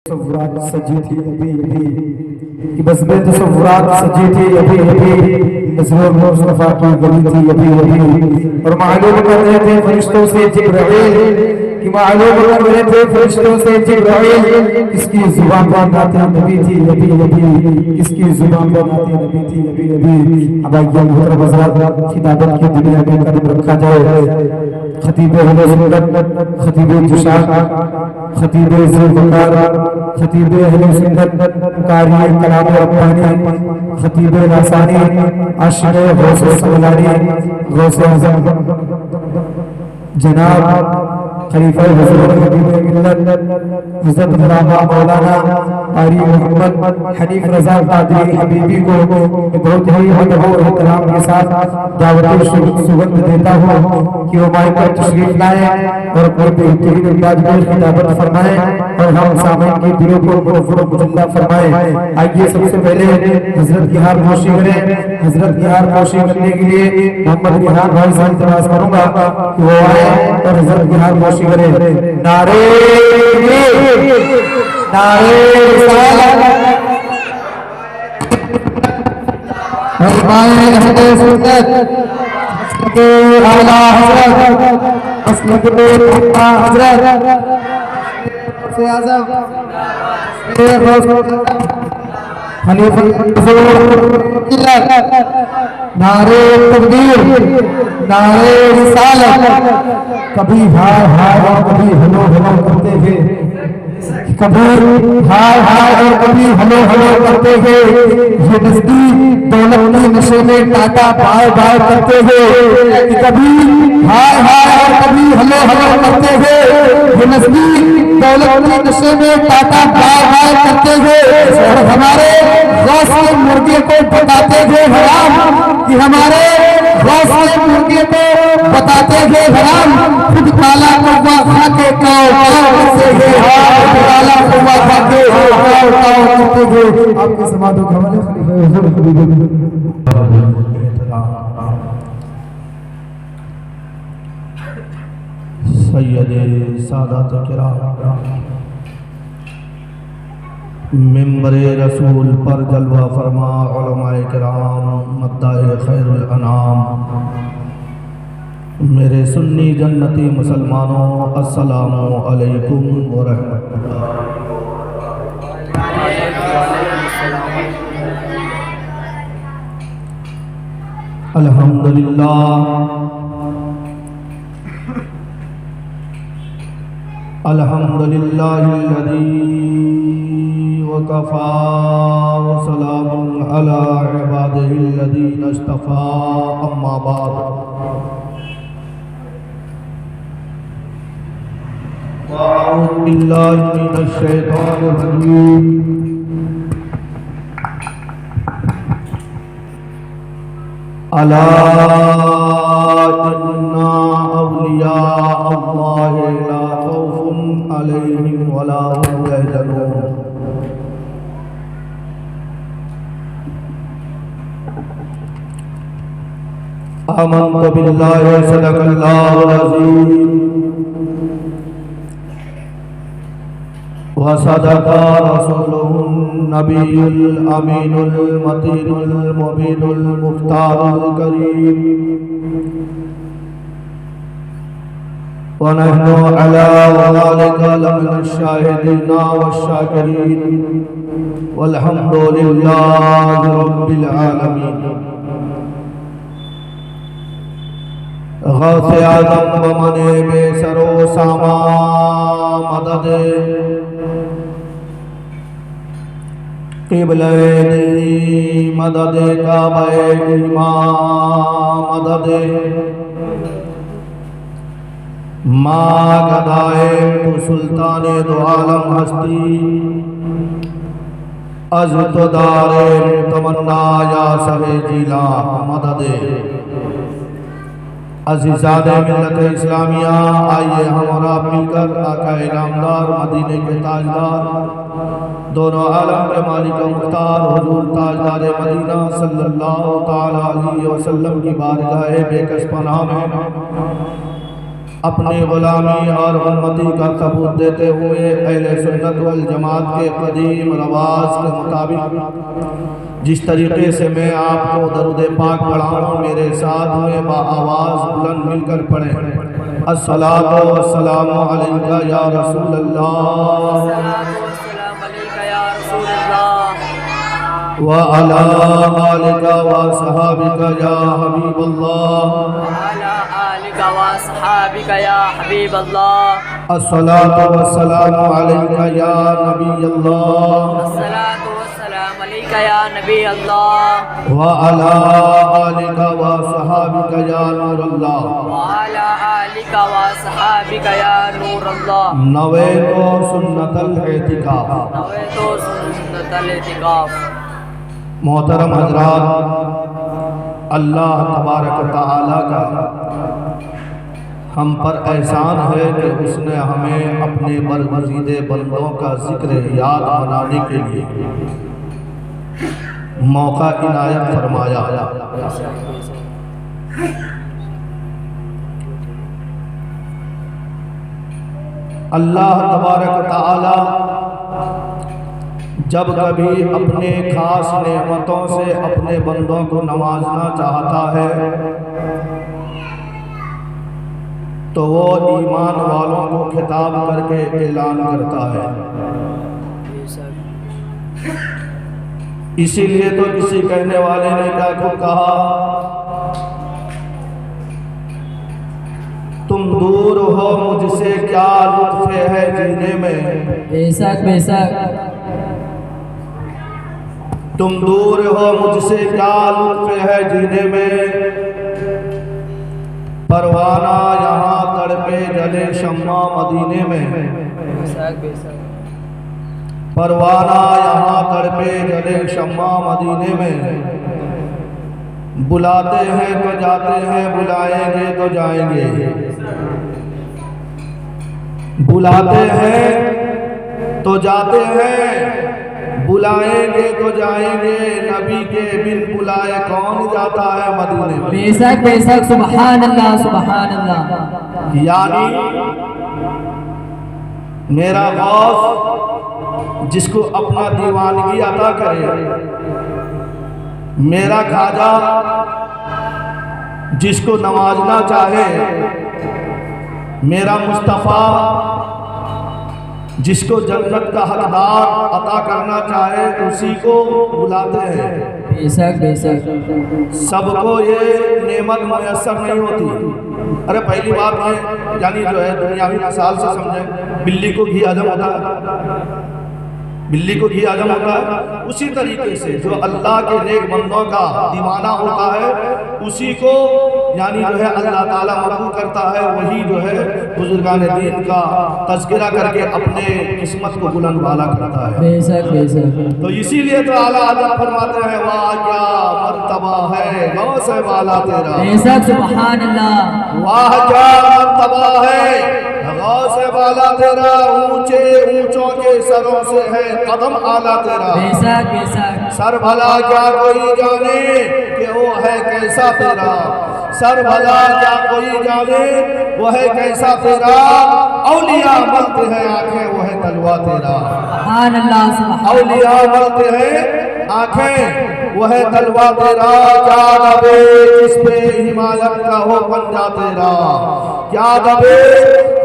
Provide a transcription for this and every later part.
तसव्वुरात सजी थी अभी अभी कि बस बेतसव्वुरात सजी थी अभी अभी नज़र मुस्तफ़ा की गली थी अभी अभी और मालूम कर रहे थे फरिश्तों से जिब्राइल कि मालूम कर रहे थे फरिश्तों से जिब्राइल किसकी ज़ुबान पर नाते नबी थी अभी अभी किसकी ज़ुबान पर नाते नबी थी अभी अभी। अब आइए मुहतरम हज़रात खिताबत की दुनिया में कदम रखा जाए। खतीब अहले सुन्नत खतीब जुशान खतीब ज़ुल्फ़कार खतीब अहले सुन्नत कारी कलाम रब्बानी खतीब रसानी आशिक़ गौसे सलानी गौसे आज़म जनाब खलीफा हुज़ूर हबीब मिल्लत हज़रत अल्लामा मौलाना कारी मोहम्मद हनीफ रज़ा क़ादरी हबीबी को बहुत ही अदब और एहतराम के साथ दावत सुगंध देता हूँ कि वो माइक पर तशरीफ लाएं और अपने बेहतरीन अंदाज में खिताबत फरमाएं और हम सामईन के दिलों को मुनव्वर मुजल्ला फरमाएं। आइए सबसे पहले हजरत की हार पोशी करें। हजरत की हार पोशी करने के लिए मोहम्मद निहार भाई से इल्तिमास करूंगा कि वो आए और हजरत की हार पोशी करें। नारे नारे आला हजरत मसलक हजरत से आज़म नारे तकबीर नारे रिसालत। कभी हाय हाय और कभी हलो हलो करते थे, कभी हाय हाय और कभी हलो हलो करते थे। ये नजदीक दौलत के नशे में टाटा बाय बाय करते थे। कभी हाय हाय और कभी हलो हलो करते थे। ये नजदीक दौलत के नशे में टाटा बाय बाय करते थे और हमारे गौस के मुर्गे को बताते थे हराम कि हमारे गौस के मुर्गे को बताते थे हराम। खुद काला कौवा खा के काव काव करते थे, काला कौवा खा के काव काव करते थे। आपके समाधों के हवाले खलीफा हुज़ूर हबीब सैयदे सादात किराम मिंबरे रसूल पर जलवा फरमा उलमाए किराम मद्दाए खैरुल अनाम। मेरे सुन्नी जन्नती मुसलमानों अस्सलामु अलैकुम व रहमतुल्लाह। अल्हम्दुलिल्लाह अल्हम्दुलिल्लाहिल्लज़ी वकफ़ा व सलामुन अला इबादिहिल्लज़ीना इस्तफ़ा अम्मा बाद। अऊज़ु बिल्लाहि मिनश शैतानिर रजीम। अला इन्ना औलिया अल्लाहि ला खौफुन अलैहिम वला हुम यहज़नून। आमन्तु बिल्लाहि सदक़ल्लाहुल अज़ीम व सदक़ा रसूलुहुन नबियुल अमीनुल मतीनुल मुबीनुल मुख्तारुल करीम व नहनु अला ज़ालिका लमिनश शाहिदीन वश्शाकिरीन वल्हम्दुलिल्लाहि रब्बिल आलमीन। गौसे आज़म व मने बेसरो सामा मदद क़िबले मदद काबे इमाम मदद माँ गदाए तो सुल्ताने दो आलम हस्ती अज़ तो दारे तमन्ना या सहे जिला मदद। अज़ीज़ाने मिल्लत इस्लामिया आइए हम और आप मिलकर आका इनामदार मदीने के ताजदार दोनों आलम के मालिक मुख्तार हुजूर ताजदार मदीना सल्लल्लाहु ताला अलैहि वसल्लम की बारगाह बेकस पनाह में अपनी गुलामी और उम्मती का सबूत देते हुए अहले सुन्नत वल जमात के कदीम रवाज के मुताबिक जिस तरीके से मैं आपको दरूद पाक पढ़ाऊँ मेरे साथ में बाआवाज़ बुलंद मिलकर पढ़ें। अस्सलातु वस्सलामु अलैका या रसूल अल्लाह व अला आलिका व सहाबिका या हबीब अल्लाह। अस्सलातु वस्सलामु अलैका या नबी अल्लाह व अला आलिका व सहाबिका या नूर अल्लाह। नवैतु सुन्नतल इतिकाफ। मोहतरम हजरात, अल्लाह तबारक व तआला का हम पर एहसान है कि उसने हमें अपने बरगुज़ीदे बंदों का जिक्र याद मनाने के लिए मौका इनायत फरमाया। अल्लाह तबारक व तआला जब कभी अपने खास नेमतों से अपने बंदों को नवाजना चाहता है तो वो ईमान वालों को खिताब करके ऐलान करता है। इसीलिए तो किसी कहने वाले ने क्या को कहा, तुम दूर हो मुझसे क्या लुत्फ है जीने में। बेशक बेशक। तुम दूर हो मुझसे क्या लुत्फ है जीने में, परवाना यहाँ तड़पे जले शम्मा मदीने में। परवाना यहाँ तड़पे जले शम्मा मदीने में। बुलाते हैं तो जाते हैं, बुलाएंगे तो जाएंगे। बुलाते हैं तो जाते हैं, बुलाएंगे तो जाएंगे। नबी के बिन बुलाए कौन जाता है मदीने में। बेशक बेशक। सुभान अल्लाह सुभान अल्लाह। यानी मेरा गौस जिसको अपना दीवानगी अता करे, मेरा खाजा जिसको नवाजना चाहे, मेरा मुस्तफ़ा जिसको जन्नत का हकदार अता करना चाहे उसी को बुलाते हैं। बेशक बेशक। सबको ये नेमत मुयस्सर नहीं होती। अरे पहली बात है, यानी जो है दुनियावी मिसाल से समझें, बिल्ली को घी हजम होता है, बिल्ली को घी हजम होता है। उसी तरीके से जो अल्लाह के नेक बंदों का दीवाना होता है उसी को यानी जो है अल्लाह ताला मकबूल करता है। वही जो है बुजुर्गान दीन का तज़किरा करके अपने किस्मत को बुलंद वाला करता है। बेशक बेशक। तो इसीलिए तो आला हज़रत फरमाते हैं, वाह क्या मर्तबा है गौस वाला तेरा। बेशक सुभान अल्लाह। वाह क्या मर्तबा है गौस वाला तेरा, ऊंचे ऊंचों के सरों से है कदम आला तेरा। बेशक बेशक। सर भला क्या कोई जाने कि वो है कैसा तेरा। सर भला क्या कोई जाने वो है कैसा तेरा। औलिया मलते हैं आंखें वो है तलवा तेरा। सुभान अल्लाह सुभान। औलिया मलते हैं आंखें वो है तलवा तेरा। क्या दबे जिस पे हिमायत का हो पंजा तेरा। क्या दबे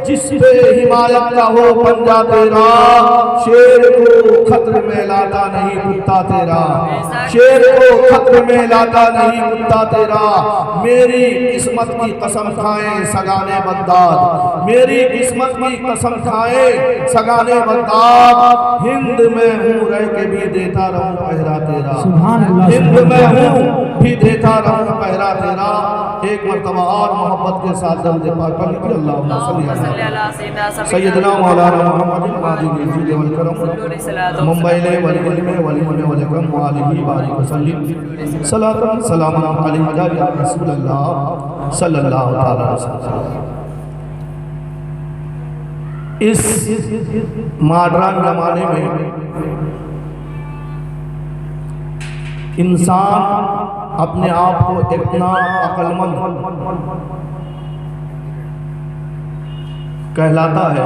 जिस पे हिमायत का हो पंजा तेरा। शेर को खतर में लाता नहीं कुत्ता तेरा। शेर को खतर में लाता नहीं कुत्ता तेरा। मेरी किस्मत की कसम खाएं सगाने बगदाद। मेरी किस्मत की कसम खाएं सगाने बगदाद। हिंद में हूँ रह के भी देता रहूं पहरा तेरा। हिंद में हूँ भी देता रहूं पहरा तेरा। एक मर्तबा और मोहब्बत के साथ दर्द पाक पढ़ लीजिए। अल्लाहुम्मा सल्ली अला सय्यदना मौलाना मोहम्मद माजिद वल करम मुंबई ले वली में वली में वलकम वालिही बारिक वसल्लम सलातन सलामन अलैहि या रसूल अल्लाह सल्लल्लाहु अलैहि वसल्लम। इस मॉडर्न जमाने में इंसान अपने आप को इतना अक्लमंद कहलाता है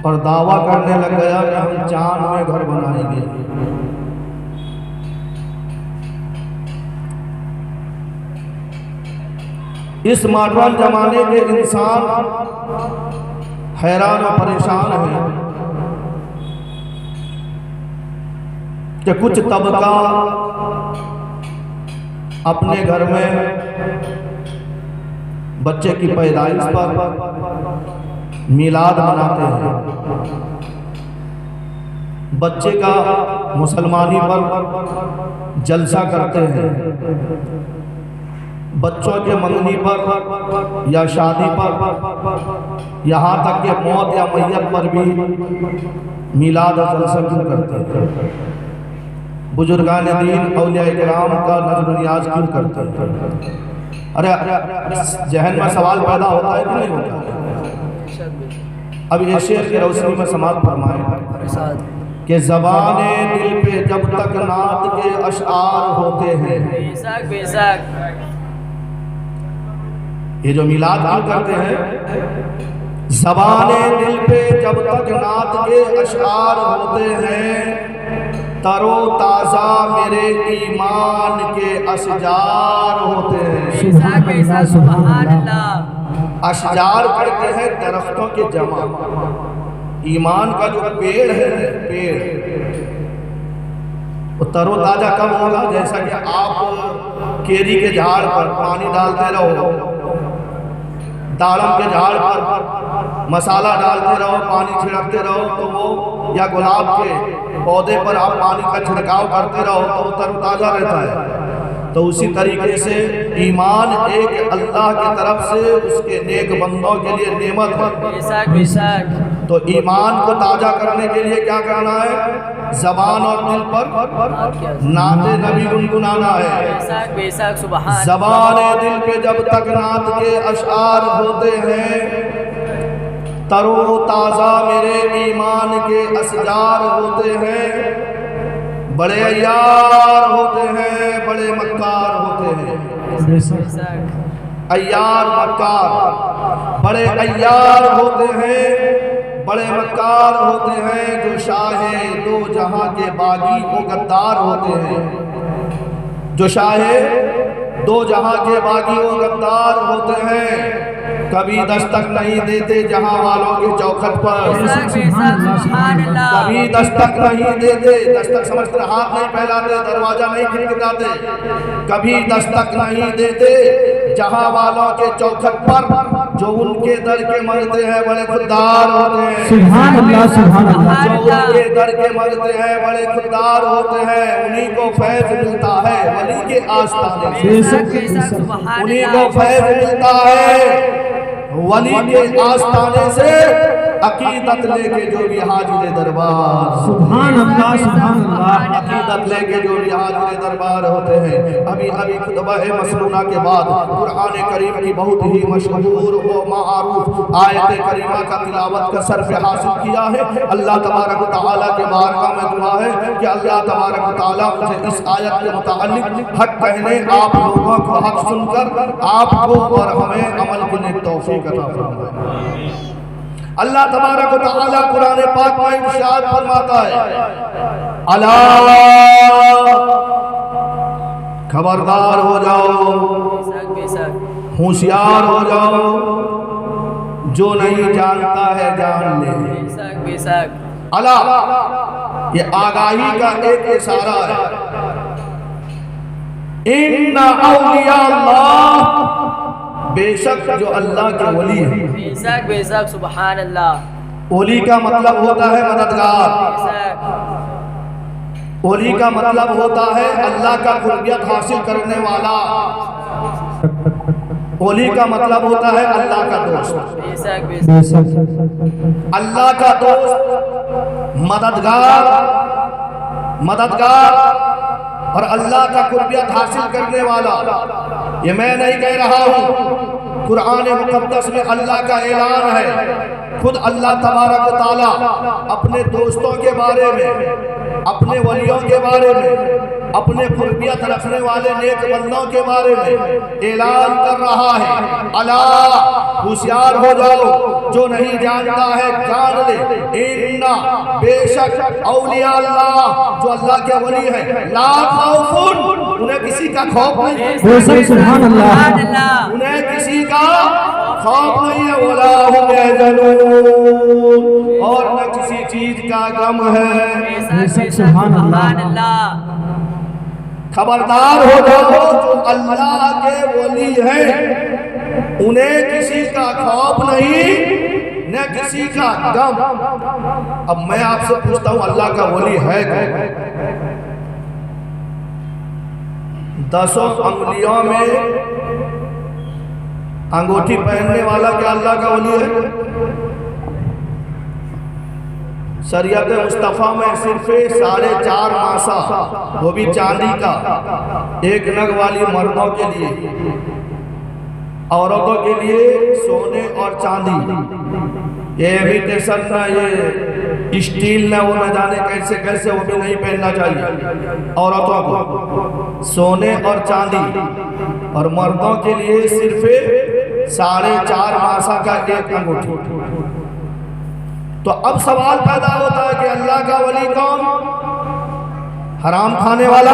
और दावा करने लग गया कि हम चांद में घर बनाएंगे। इस मॉडर्न जमाने के इंसान हैरान और परेशान है कि कुछ तबका अपने घर में बच्चे की पैदाइश पर मिलाद मनाते हैं, बच्चे का मुसलमानी पर जलसा करते हैं, बच्चों के मंगनी पर या शादी पर, यहाँ तक कि मौत या मैयत पर भी मिलाद और जलसा क्यों करते हैं? बुजुर्गान दीन औलिया किराम का नज़्र नियाज क्यों करते हैं? अरे जहन में सवाल पैदा होता है कि नहीं होता है? अब ये शेर की रोशनी में समाप्त फरमाए कि ज़बाने दिल पे जब तक नात के अशआर होते हैं। बेशक बेशक ये जो मिलाद क्यों करते हैं? ज़बाने दिल पे जब तक नात के अशआर होते हैं, तरो ताज़ा मेरे ईमान के अशजार होते हैं। बेशक बेशक सुभान अल्लाह। अशजार कहते हैं दरख्तों के जमा। ईमान का जो पेड़ है, पेड़ वो तरोताजा कब होगा? जैसा कि आप केरी के झाड़ पर पानी डालते रहो, दाड़म के झाड़ पर मसाला डालते रहो, पानी छिड़कते रहो, तो वो या गुलाब के पौधे पर आप पानी का छिड़काव करते रहो तो वो तरोताजा रहता है। तो उसी तरीके से ईमान एक अल्लाह की तरफ से उसके नेक बंदों के लिए नेमत है। बेशक बेशक तो ईमान को ताज़ा करने के लिए क्या करना है? ज़बान और दिल पर नाते नबी गुनगुनाना है। बेशक बेशक सुभान। ज़बान दिल पे जब तक नात के अशआर होते हैं, तरो ताज़ा मेरे ईमान के असजार होते हैं। बड़े अय्यार होते हैं, बड़े मक्कार होते हैं। बेशक अय्यार मक्कार, बड़े अय्यार होते हैं, बड़े मक्कार होते हैं। जो शाहे दो जहां के बागी वो गद्दार होते हैं। जो शाहे दो जहां के बागी वो गद्दार होते हैं। कभी दस्तक नहीं देते जहां वालों के चौखट पर, बेशक बेशक सुभान अल्लाह। कभी दस्तक नहीं देते। दस्तक समझते हाथ नहीं फैलाते, दरवाजा नहीं खटखटाते। कभी दस्तक नहीं देते जहां वालों के चौखट पर, जो उनके दर के मरते हैं बड़े खुददार होते हैं। सुभान अल्लाह, सुभान अल्लाह। जो उनके दर के मरते हैं बड़े खुददार होते हैं। उन्हीं को फैज मिलता है वली के आस्ताने से, बेशक बेशक सुभान उन्हीं अल्लाह। को फैज मिलता है वली के आस्ताने से। अकीदत लेके जो भी हाजिर दरबार, सुभान अल्लाह, सुभान अल्लाह। अकीदत लेके जो भी हाजिर दरबार होते हैं। अभी अभी खुतबा मसनूना के बाद कुरान करीम की बहुत ही मशहूर व मारूफ आयत करीमा का तिलावत का सर्फ हासिल किया है। अल्लाह तबारक व तआला के बारगाह में दुआ है कि अल्लाह तबारक व तआला मुझे इस आयत के मुताल्लिक हक कहने, आप लोगों को हक सुनकर आपको और हमें अमल करने की तौफीक अता फरमाए। अल्लाह तबारक व तआला कुरान पाक में इरशाद फरमाता है, अला खबरदार हो जाओ, बेशक बेशक होशियार हो जाओ, जो नहीं जानता है जान ले। बेशक बेशक अला ये आगाही का एक इशारा है। इन्ना औलिया अल्लाह, बेशक जो अल्लाह के वली है। बेशक बेशक सुभान अल्लाह। ओली का मतलब होता है मददगार। बेशक ओली का मतलब होता है अल्लाह का कुर्बियत हासिल करने वाला। ओली का मतलब होता है अल्लाह का दोस्त। बेशक बेशक अल्लाह का दोस्त, मददगार, मददगार और अल्लाह का कुर्बियत हासिल करने वाला। ये मैं नहीं कह रहा हूँ, कुरान मुक़द्दस में अल्लाह का ऐलान है खुद अल्लाह तबारक व तआला अपने दोस्तों के बारे में, अपने वलियों के बारे में, अपने कुर्बियत रखने वाले नेक बंदों के बारे में ऐलान कर रहा है। अला, होशियार हो जाओ, जो नहीं जानता है जान ले, इन्ना बेशक औलिया अल्लाह, जो अल्लाह के वली है, ला खौफुन, उन्हें किसी का खौफ नहीं, बेशक सुभान अल्लाह, उन्हें किसी का खौफ नहीं है, वला हुम यहज़नून, और न किसी चीज का गम है। बेशक सुभान अल्लाह। खबरदार हो जाओ, जो अल्लाह के वली हैं उन्हें किसी का खौफ नहीं, न किसी का गम। अब मैं आपसे पूछता हूं, अल्लाह का वली है कौन? 10 अंगुलियों में अंगूठी पहनने वाला क्या अल्लाह का वली है? शरीयत मुस्तफ़ा में सिर्फ 4.5 मासा, वो भी चांदी का, 1 नग वाली मर्दों के लिए, औरतों के लिए सोने और चांदी, ये इमिटेशन ना, ये स्टील ना, वो न जाने कैसे कैसे, वो भी नहीं पहनना चाहिए औरतों को, सोने और चांदी, और मर्दों के लिए सिर्फ 4.5 मासा का 1 अंगूठी। तो अब सवाल पैदा होता है कि अल्लाह का वली कौन? हराम खाने वाला?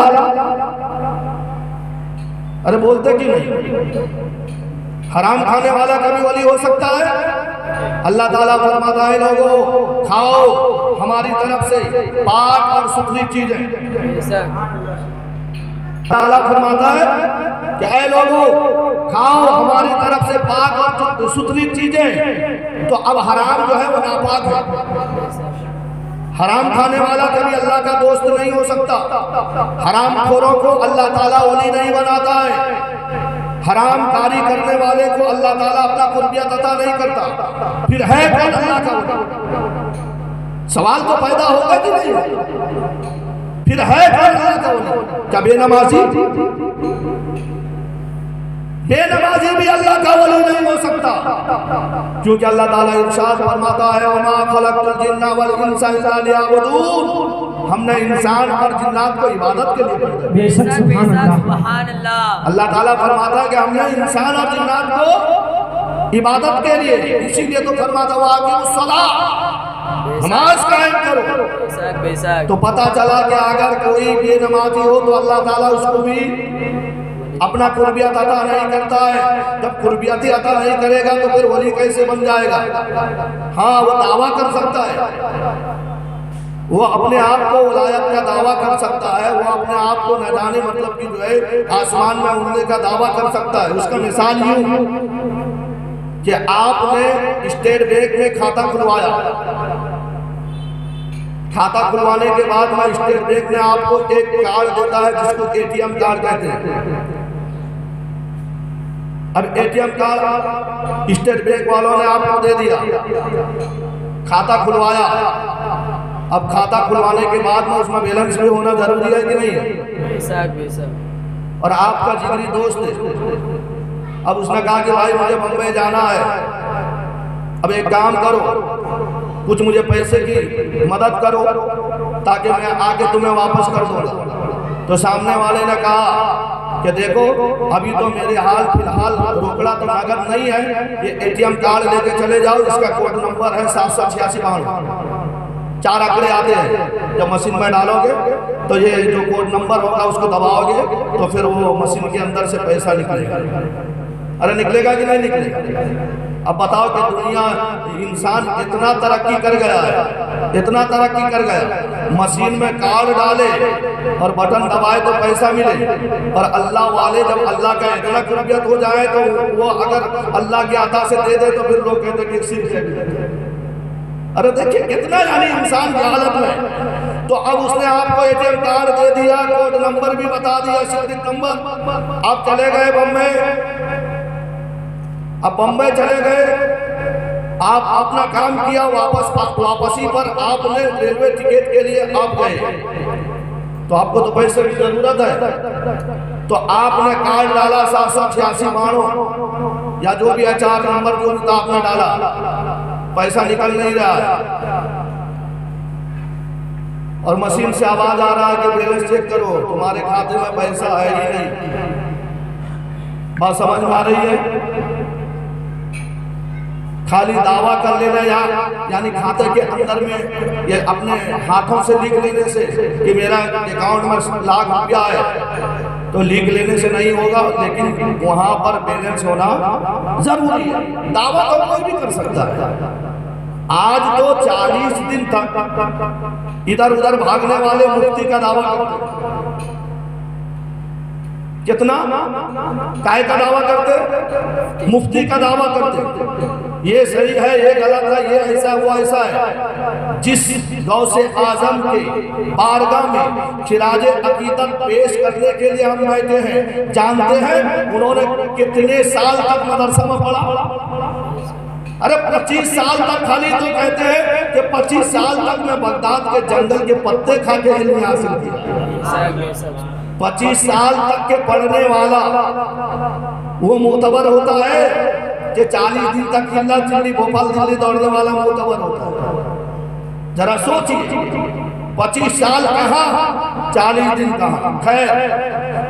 अरे बोलते कि नहीं? हराम खाने वाला कभी वली हो सकता है? अल्लाह ताला फरमाता है, लोगों खाओ हमारी तरफ से पाक और सुथरी चीजें। ताला फरमाता है कि ऐ लोगों खाओ हमारी तरफ से पाक और सुथरी चीजें। तो अब हराम जो है वो नापाक है। हराम खाने वाला कभी अल्लाह का दोस्त नहीं हो सकता। हराम खोरों को अल्लाह ताला वली नहीं बनाता है। हराम कारी करने वाले को अल्लाह ताला अपना कुर्बियत अता नहीं करता। फिर है कौन अल्लाह का वली? सवाल तो पैदा होगा कि नहीं? फिर है कौन अल्लाह का वली? क्या बेनमाजी? बेनमाजी भी अल्लाह का वली नहीं हो सकता, क्योंकि अल्लाह ताला इरशाद फरमाता है, वमा खलक़तुल जिन्ना वल इंसा इल्ला लियअबुदून, हमने इंसान और जिन्नात को इबादत के लिए पैदा किया। बेशक सुभान अल्लाह। अल्लाह ताला फरमाता है कि हमने इंसान और जिन्नात को इबादत के लिए, इसीलिए तो फरमाता हुआ कि नमाज कायम करो। तो पता चला कि अगर कोई बेनमाजी हो तो अल्लाह ताला उसको भी अपना कुर्बियत अता नहीं करता है। जब कुर्बियत ही अता नहीं करेगा तो फिर वली कैसे बन जाएगा? हाँ, वो दावा कर सकता है, वो अपने आप को विलायत का दावा कर सकता है, वो अपने आप को न जाने मतलब कि जो है आसमान में उड़ने का दावा कर सकता है। उसका मिसाल यूं कि आपने स्टेट बैंक में खाता खुलवाया, खाता खुलवाने के बाद में स्टेट बैंक ने आपको एक कार्ड देता है जिसको एटीएम कार्ड कहते हैं। अब एटीएम कार्ड स्टेट बैंक वालों ने आपको दे दिया, खाता खुलवाया। अब खाता खुलवाने के बाद में उसमें बैलेंस भी होना जरूरी है कि नहीं है? और आपका जिगरी दोस्त है, अब उसने कहा कि भाई मुझे बम्बई जाना है, अब एक काम करो, कुछ मुझे पैसे की मदद करो ताकि मैं आके तुम्हें वापस कर दूंगा। तो सामने वाले ने कहा कि देखो अभी तो मेरे हाल फिलहाल रोकड़ा तो नगद नहीं है, ये एटीएम कार्ड लेके चले जाओ, इसका कोड नंबर है 78692। 4 आंकड़े आते हैं, जब मशीन में डालोगे तो ये जो कोड नंबर होगा उसको दबाओगे तो फिर वो मशीन के अंदर से पैसा निकलेगा। अरे निकलेगा कि नहीं निकलेगा? अब बताओ कि दुनिया, इंसान इतना तरक्की कर गया है, इतना तरक्की कर गया, मशीन में कार्ड डाले और बटन दबाए तो पैसा मिले। और अल्लाह वाले जब अल्लाह का इतना कुर्बियत हो जाए तो वो अगर अल्लाह की अता से दे दे तो फिर लोग कहते हैं कि सिर्फ है। अरे देखिए कितना यानी इंसान की हालत में। तो अब उसने आपको एटीएम कार्ड दे दिया, कोड नंबर भी बता दिया, सीक्रेट नंबर। आप चले गए बम्बई, अब बम्बई चले गए, आप अपना काम किया, वापसी पर आपने रेलवे टिकट के लिए आप गए, तो आपको तो पैसे की जरूरत है, तो आपने कार्ड डाला 78692 या जो भी है 4 नंबर जो आपने डाला। पैसा निकल नहीं रहा है और मशीन से आवाज आ रहा है कि बैलेंस चेक करो, तुम्हारे खाते में पैसा है ही नहीं। बात समझ में आ रही है? खाली दावा कर लेना यानी खाते के अंदर में ये अपने हाथों से लिख लेने से कि मेरा अकाउंट में ₹1,00,000 है, तो लिख लेने से नहीं होगा, लेकिन वहां पर बैलेंस होना जरूरी है। दावा तो कोई भी कर सकता है। आज तो 40 दिन तक इधर उधर भागने वाले मुफ्ती का दावा करते। कितना काय का दावा करते? मुफ्ती का दावा करते। ये सही है, ये गलत है, ये ऐसा हुआ ऐसा है। जिस गौसे आजम के बारगाह में खिराजे अकीदत पेश करने के लिए हम बैठे हैं, जानते हैं उन्होंने कितने साल तक मदरसा में पढ़ा? अरे 25 साल तक। खाली तो कहते हैं कि 25 साल तक मैं बगदाद के जंगल के पत्ते खा के इल्म हासिल किया। 25 साल तक के पढ़ने वाला वो मोतबर होता है कि 40 दिन तक चिल्ला चिल्ली भोपाल दिल्ली दौड़ने वाला मोतबर होता है? जरा सोचिए, 25 साल कहाँ, 40 दिन कहाँ। खैर,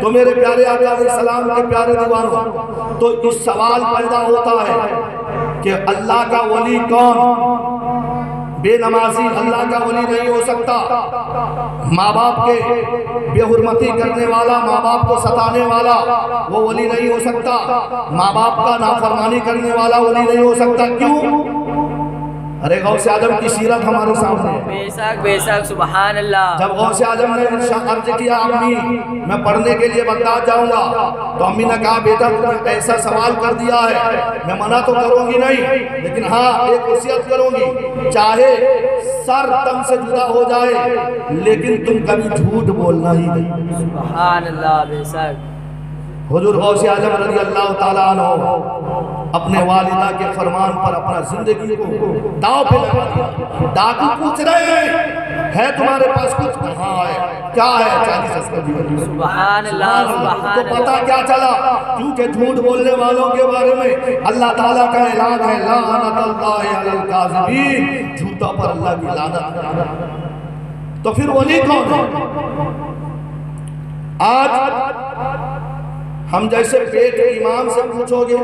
तो मेरे प्यारे आका अलैहिस्सलाम के प्यारे दीवानों, तो इस सवाल पैदा होता है कि अल्लाह का वली कौन? बेनमाजी अल्लाह का वली नहीं हो सकता। माँ बाप के बेहुरमती करने वाला, माँ बाप को सताने वाला वो वली नहीं हो सकता। माँ बाप का नाफरमानी करने वाला वली नहीं हो सकता। क्यों? अरे गौसे आजम की सीरत हमारे सामने है। बेशक बेशक, सुभान अल्लाह। जब गौसे आजम ने अर्ज किया अम्मी मैं पढ़ने के लिए बगदाद जाऊंगा, तो अम्मी ने कहा बेटा तुमने ऐसा सवाल कर दिया है, मैं मना तो करूंगी नहीं, लेकिन हाँ एक वसीयत करूंगी, चाहे सर तन से जुदा हो जाए लेकिन तुम कभी झूठ बोलना ही नहीं। सुभान अल्लाह। बेशक हुजूर गौसे आजम रज़ी अल्लाह ताला अन्हु अपने वालिदा के फरमान पर अपना जिंदगी को दांव पे लगा दिया। डाकू पूछ रहे हैं है तुम्हारे पास कुछ? कहाँ है? क्या है? 40 अस्कर दिए। सुभान अल्लाह, सुभान तो पता क्या चला? क्योंकि झूठ बोलने वालों के बारे में अल्लाह ताला का ऐलान है, लानतुल्लाहि अलल काज़िबीन, झूठों पर अल्लाह की लानत है। तो फिर वली कौन है? आज हम जैसे पेट इमाम से पूछोगे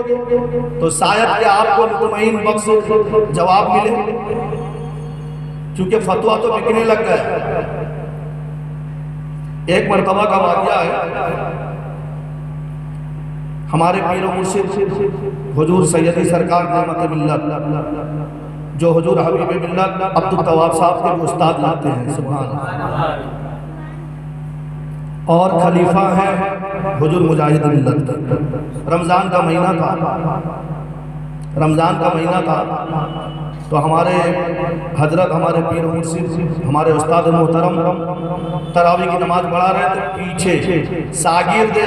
तो शायद कि आपको मुतमईन बख्श जवाब मिले, क्योंकि फतवा तो बिकने लग गया। एक मरतबा का वाक़या है, हमारे पीर मुर्शिद हुजूर सैयदी सरकार नेमत मिल्लत, जो हुजूर हबीब मिल्लत अब्दुल तवाब साहब के उस्ताद लाते हैं, सुभान अल्लाह, और खलीफा है हुजूर मुजाहिद मिल्लत का। रमज़ान का महीना था, रमज़ान का महीना था, तो हमारे हजरत हमारे पीर मुर्शिद हमारे उस्ताद मोहतरम तरावी की नमाज पढ़ा रहे थे। पीछे शागिर्द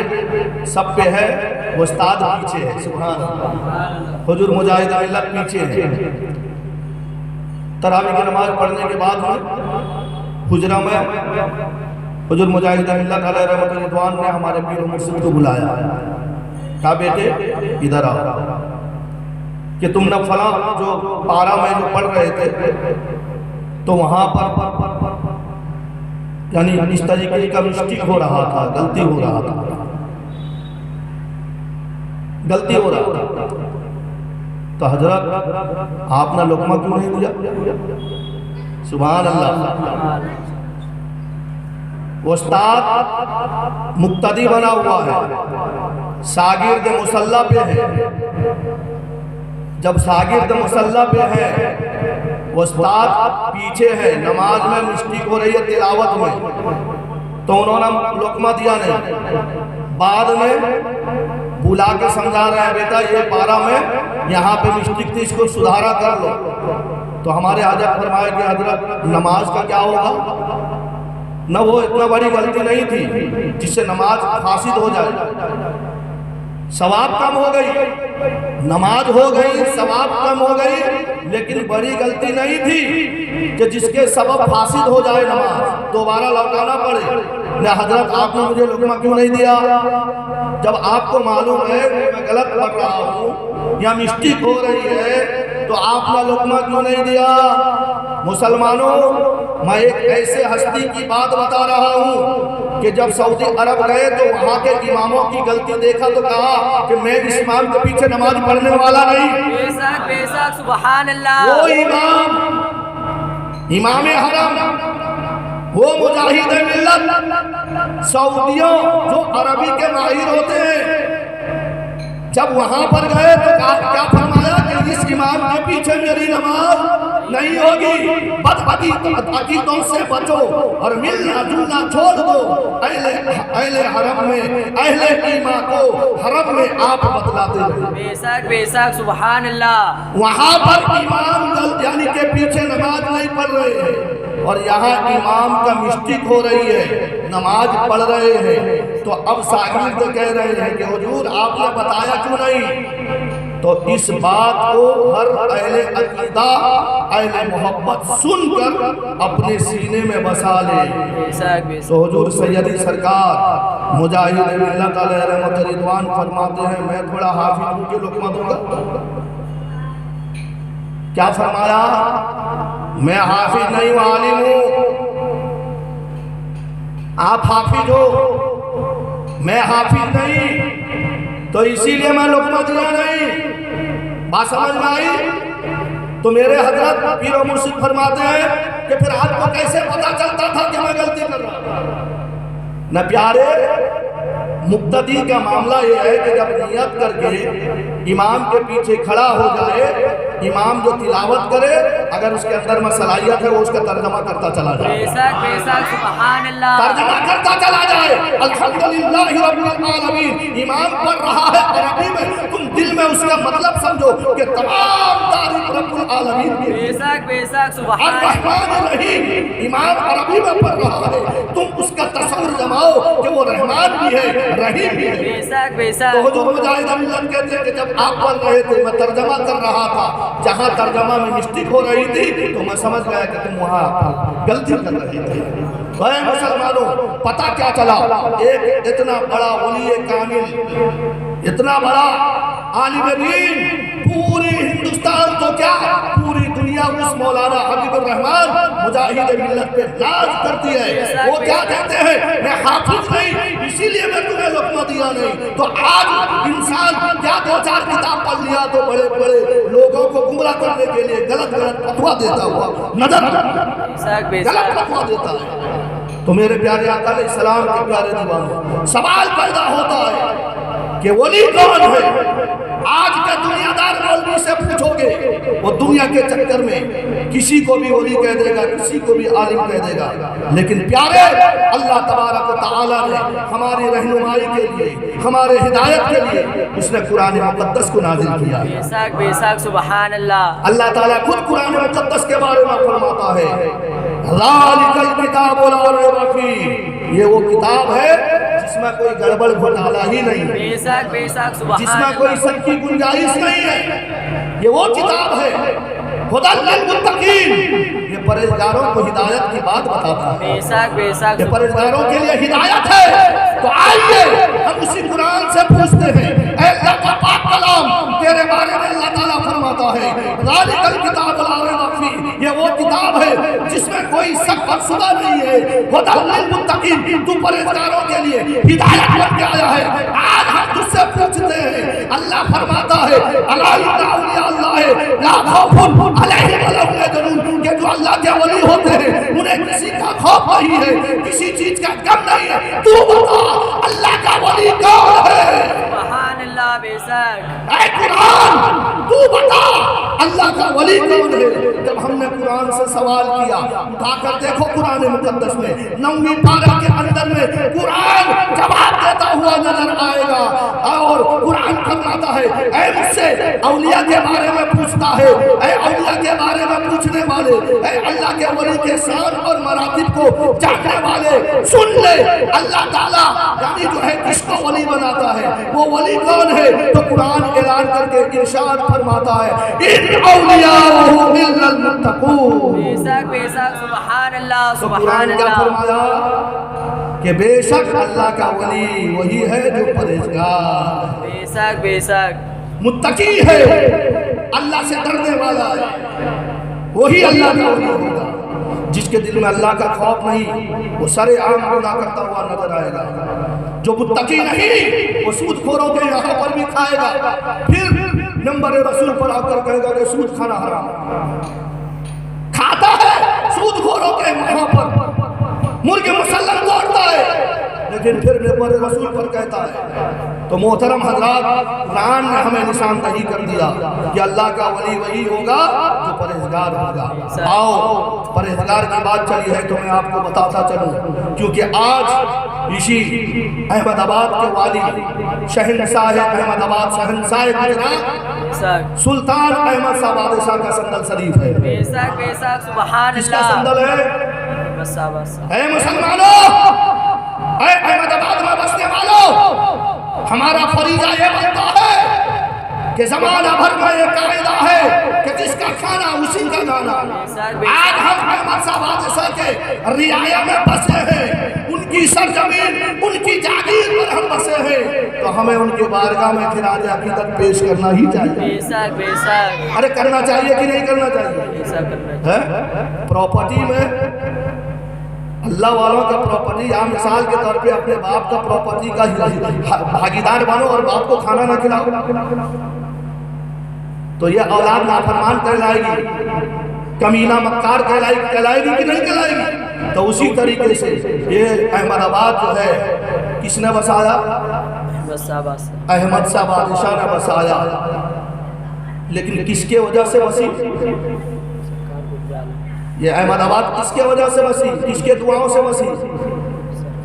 सब पे है, उस्ताद पीछे है, सुभान अल्लाह, हुजूर मुजाहिद मिल्लत पीछे है। तरावी की नमाज पढ़ने के बाद हुजरा में हुजूर मुजाहिद मिल्लत अलैहि रहमतुल्लाह रिदवान ने हमारे पीर मुर्शिद को बुलाया। कहा बेटे इधर आओ, कि तुम न फला जो पारा में जो पढ़ रहे थे तो वहां पर यानी इस तरीके का मिस्टेक हो रहा था, गलती हो रहा था, गलती हो रहा था। तो हजरत आपने लुकमा क्यों नहीं दिया? सुभान अल्लाह। उस्ताद मुक्तदी बना हुआ है, शागिर्द मुसल्ला पे है। जब शागिर्द मुसल्ला पे है, उस्ताद पीछे है, नमाज में मिस्टेक हो रही है तिलावत में, तो उन्होंने लुकमा दिया नहीं। बाद में बुला के समझा रहे हैं बेटा ये पारा में यहाँ पे मिस्टेक थी, इसको सुधारा कर लो। तो हमारे हजरत फरमाए कि हजरत नमाज का क्या होगा? न वो इतना बड़ी गलती नहीं थी जिससे नमाज फासिद हो जाए, सवाब कम हो गई, नमाज हो गई, सवाब कम हो गई, लेकिन बड़ी गलती नहीं थी कि जिसके सबब फासिद हो जाए, नमाज दोबारा लौटाना पड़े। न हजरत आपने मुझे लुकमा क्यों नहीं दिया? जब आपको मालूम है कि मैं गलत पढ़ रहा हूँ या मिस्टेक हो रही है, तो आपने लुकमा क्यों नहीं दिया? मुसलमानों, मैं एक ऐसे हस्ती की बात बता रहा हूँ कि जब सऊदी अरब गए तो वहाँ के इमामों की गलती देखा तो कहा कि मैं इस इमाम के पीछे नमाज पढ़ने वाला नहीं। बेशक बेशक सुभान अल्लाह। वो इमाम हरम, वो मुजाहिद मिल्लत, सऊदियों जो अरबी के माहिर होते हैं, जब वहां पर गए तो क्या फरमाया कि इस इमाम के पीछे मेरी नमाज नहीं होगी, बदअकीदों से बचो और मिलना जुलना छोड़ दो। अहले हरम में, अहले ईमा को हरम में आप बतलाते रहे। बेशक बेशक सुभान अल्लाह। वहां पर इमाम यानी के पीछे नमाज नहीं पढ़ रहे हैं और यहाँ इमाम का मिस्टेक हो रही है, नमाज पढ़ रहे हैं। तो अब साहिब तो कह रहे हैं कि हुजूर आपने बताया क्यों नहीं? तो इस बात को हर अहले अकीदा, अहले मोहब्बत सुनकर अपने सीने में बसा ले। तो हुजूर सैयदी सरकार मुजाहिद मिल्लत अलैहि रहमत रिदवान फरमाते हैं, मैं थोड़ा हाफिज हूँ कि लुकमा दूंगा। क्या फरमाया? मैं हाफिज नहीं हूँ, आलिम हूँ। आप हाफिज हो, मैं हाफिज नहीं, तो इसीलिए मैं लुकमा दिया नहीं। बात समझ में आई? तो मेरे हजरत पीर और मुर्शिद फरमाते हैं कि फिर आपको कैसे पता चलता था कि मैं गलती कर रहा हूं? न प्यारे, मुक्तदी का मामला यह है कि जब नियत करके इमाम के पीछे खड़ा हो जाए, इमाम जो तिलावत करे, अगर उसके अंदर में सलाहियत है वो उसका तर्जमा करता चला जाए। बेशक बेशक सुभान अल्लाह। तर्जमा करता चला जाए, अल्हम्दुलिल्लाहि रब्बिल आलमीन। इमाम पढ़ रहा है अरबी में, तुम दिल में उसका मतलब समझो कि तमाम तारीफ रब्बुल आलमीन की। बेशक बेशक सुभान अर्रहमान रहीम, इमाम अरबी में पढ़ रहा है, तुम उसका तस्वुर जमाओ कि वो रहमान भी है, रहीम भी है। बेशक बेशक। तो हुजूर मुजाहिद मिल्लत कहते हैं कि जब आप पढ़ रहे थे, मैं तर्जमा कर रहा था, जहां तर्जमा में मिस्टेक हो रही थी तो मैं समझ गया कि तुम वहां गलती कर रहे थे। भाई मुसलमानों, पता क्या चला? एक इतना बड़ा वली कामिल, इतना बड़ा आलिम दीन, पूरी हिंदुस्तान तो क्या पूरी दुनिया उस मौलाना हबीबुर रहमान मुजाहिद मिल्लत पे नाज करती है। वो क्या कहते हैं? मैं हाफिज नहीं, इसीलिए मैं तुम्हें लुकमा दिया नहीं। तो आज इंसान क्या दो चार किताब पढ़ लिया तो बड़े बड़े लोगों को गुमराह करने के लिए गलत गलत फतवा देता हुआ नजर, गलत फतवा देता है। तो मेरे प्यारे आका अलैहिस्सलाम के प्यारे दीवाने, सवाल पैदा होता है कि वली कौन है? आज के दुनियादार मौलवी से पूछोगे, वो दुनिया के चक्कर में किसी को भी वली कह देगा, किसी को भी आलिम कह देगा। लेकिन प्यारे, अल्लाह तबारक व तआला ने हमारी रहनुमाई के लिए, हमारे हिदायत के लिए उसने कुरान मुक़द्दस को नाज़िल किया। बेशक बेशक सुभान अल्लाह। अल्लाह ताला खुद कुरान मुक़द्दस के बारे में फरमाता है, ज़ालिकल किताबु ला रैब फीह, ये वो किताब है जिसमें कोई गड़बड़ घोटाला ही नहीं, बेशक बेशक सुभान, जिसमें कोई शक की गुंजाइश नहीं है। ये वो किताब है हुदल लिल मुत्तकीन, ये परहेजगारों को हिदायत की बात बताता है। बेशक बेशक, ये परहेजगारों के लिए हिदायत है। तो आइए हम उसी कुरान से पूछते हैं, ऐ अल्लाह का पाक कलाम, तेरे बारे में अल्लाह ताला फरमाता है, ज़ालिकल किताबु ला रैब फीह, ये वो किताब है जिसमें कोई शक और शुबा नहीं है। हुदल लिल मुत्तकीन, तू परहेजगारों के लिए हिदायत बन के आया है। आज हम तुझसे पूछते हैं, अल्लाह फरमाता है, अला इन्ना औलिया अल्लाह ला खौफुन अलैहिम वला हुम यहज़नून, के जो अल्लाह के वली होते हैं उन्हें किसी का खौफ नहीं है, किसी चीज का गम नहीं है। तू बता, अल्लाह का वली कौन है? सुभान अल्लाह। बेशक ऐ कुरान, तू बता अल्लाह का वली कौन है? जब हमने कुरान से सवाल किया, उठाकर देखो कुरान मुक़द्दस में 9वीं पारा के अंदर में कुरान जवाब देता हुआ नजर आएगा। और कुरान फरमाता है, ऐ मुझसे औलिया के बारे में पूछता है, ऐ औलिया के बारे में पूछने वाले, ऐ अल्लाह के वली के शान और मरातिब को जानने वाले, सुन ले, अल्लाह ताला यानी जो है किसको वली बनाता है, वो वली कौन है? तो कुरान ऐलान करके इरशाद फरमाता है, इन औलियाहु इल्लल मुत्तकून। बेशक बेशक सुभान अल्लाह तो सुभान कुरान क्या अल्लाह। फरमाया कि बेशक अल्लाह का वली वही है जो परहेजगार, बेशक बेशक मुत्तकी है। अल्लाह से डरने वाला है, वही अल्लाह का वली होगा। जिसके दिल में अल्लाह का खौफ नहीं, वो सरेआम गुनाह करता हुआ नजर आएगा। जो मुत्तकी नहीं, वो सूदखोरों के यहाँ पर भी खाएगा, फिर नंबर रसूल पर आकर कहेगा कि सूद खाना हराम खाता है। सूदखोरों के यहाँ पर मुर्गे मुसल्लम तोड़ता है, लेकिन फिर नंबर रसूल पर कहता है। तो मोहतरम हजरात, कुरान ने हमें निशानदही कर दिया कि अल्लाह का वली वही होगा जो परहेजगार होगा। आओ परहेजगार की बात चली है तो मैं आपको बताता चलूं, क्योंकि आज इसी अहमदाबाद के वाली शहंशाह अहमदाबाद, शहंशाह गुजरात सुल्तान अहमद शाह बादशाह का संदल शरीफ है। बेशक बेशक सुभान किसका अल्लाह। संदल है? बस बस ऐ मुसलमानों, ऐ अहमदाबाद में बसने वालों, हमारा फरीजा ये बनता है कि जमाना भर में ये कायदा है कि जिसका खाना उसी का गाना। आज हम अहमद शाह बादशाह के रियाया में बसे हैं, उनकी सरजमीन, उनकी जागीर पर हम बसे हैं, तो हमें उनके बारगाह में खिराज अकीदत पेश करना ही चाहिए। बेशक बेशक। अरे करना चाहिए कि नहीं करना चाहिए? बेशक करना है प्रॉपर्टी में अल्लाह वालों का प्रॉपर्टी, या मिसाल के तौर पे अपने बाप का प्रॉपर्टी का भागीदार बनो और बाप को खाना ना खिलाओ, तो ये औलाद नाफरमान कहलाएगी, कमीना मक्कार कहलाएगी कि नहीं कहलाएगी? तो उसी तरीके से ये अहमदाबाद जो है किसने बसाया? अहमद शाह बादशाह ने बसाया। लेकिन किसके वजह से बसी ये अहमदाबाद? किसके वजह से बसी? किसके दुआओं से बसी?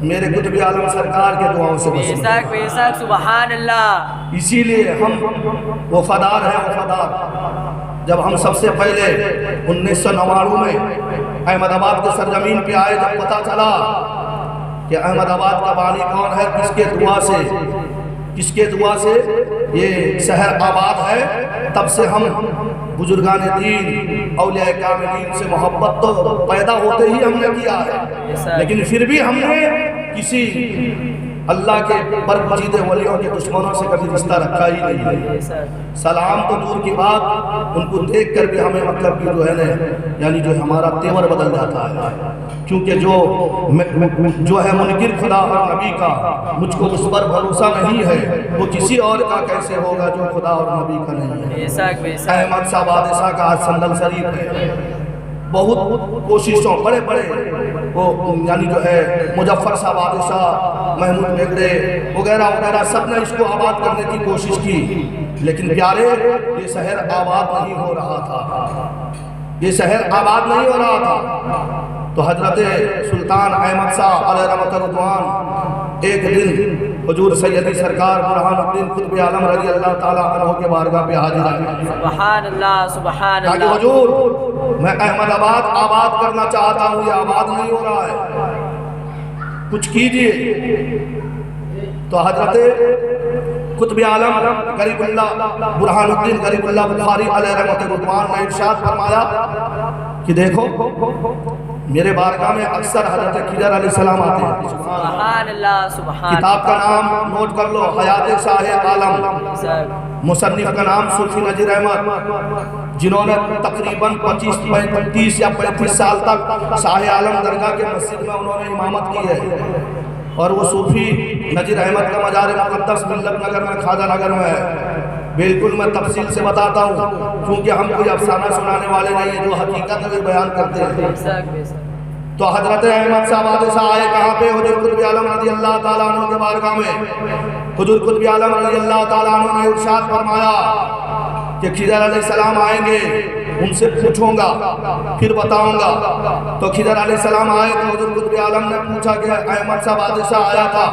मेरे कुतुब आलम सरकार के दुआओं से बसी। बेशक बेशक सुभान अल्लाह। इसीलिए हम वफादार हैं, वफादार। जब हम सबसे पहले 1999 में अहमदाबाद के सरजमीन पे आए, जब पता चला कि अहमदाबाद का बानी कौन है, किसके दुआ से ये शहर आबाद है, तब से हम बुजुर्गान दीन, औलिया कामिलीन से मोहब्बत तो पैदा होते ही हमने किया है, लेकिन फिर भी हमने किसी अल्लाह के बरगुजीदे वलियों के दुश्मनों से कभी रिश्ता रखा ही नहीं है। सलाम तो दूर की बात, उनको देख कर भी हमें मतलब कि जो है ना, यानी जो हमारा तेवर बदल जाता है, क्योंकि जो है मुनकिर खुदा और नबी का, मुझको उस पर भरोसा नहीं है, वो किसी और का कैसे होगा जो खुदा और नबी का नहीं है। अहमद शाह बादशाह का आज संदल शरीफ है। बहुत कोशिशों, बड़े बड़े वो यानी जो है मुजफ्फर शाह बादशाह, महमूद बेगड़े वगैरह वगैरह सब ने इसको आबाद करने की कोशिश की, लेकिन प्यारे ये शहर आबाद नहीं हो रहा था, ये शहर आबाद नहीं हो रहा था। तो हजरत सुल्तान अहमद शाह अलैहिर्रहमत एक दिन हुजूर सैयदी सरकार बुरहानुद्दीन कुतुब आलम रज़ी अल्लाह ताला अन्हु के बारगाह पे हाजिर आए। सुभान अल्लाह सुभान अल्लाह। हुजूर मैं अहमदाबाद आबाद करना चाहता हूँ, ये आबाद नहीं हो रहा है, कुछ कीजिए। तो हजरत कुतुब आलम गरीबुल्लाह बुरहानुद्दीन गरीबुल्लाह बुखारी अलैहिर्रहमत ने इरशाद फरमाया कि देखो मेरे बारगाह में अक्सर हजरत खिजर अलैहिस्सलाम आते हैं। सुभान अल्लाह सुभान। किताब का नाम नोट कर लो, हयात शाह आलम। मुसन्निफ का नाम सूफी नजीर अहमद, जिन्होंने तकरीबन 30 या 35 साल तक शाह आलम दरगाह के मस्जिद में उन्होंने इमामत की है, और वो सूफी नजीर अहमद का मजार मुक़द्दस मिल्लत नगर में, खाजा नगर में है। बिल्कुल मैं तफसील से बताता हूँ, क्योंकि हम कोई अफसाना सुनाने वाले नहीं है, जो हकीकत है बयान करते हैं। तो हजरत अहमद शाह बादशाह आए कहाँ पे? हुजूर कुतुब आलम रज़ी अल्लाह ताला अन्हु के बारगाह में। हुजूर कुतुब आलम रज़ी अल्लाह ताला अन्हु ने इरशाद फरमाया कि खिजर अलैहिस्सलाम आएंगे, उनसे पूछूंगा फिर बताऊंगा। तो खिजर अलैहिस्सलाम आए तो हुजूर कुतुब आलम ने पूछा कि अहमद शाह बादशाह आया था,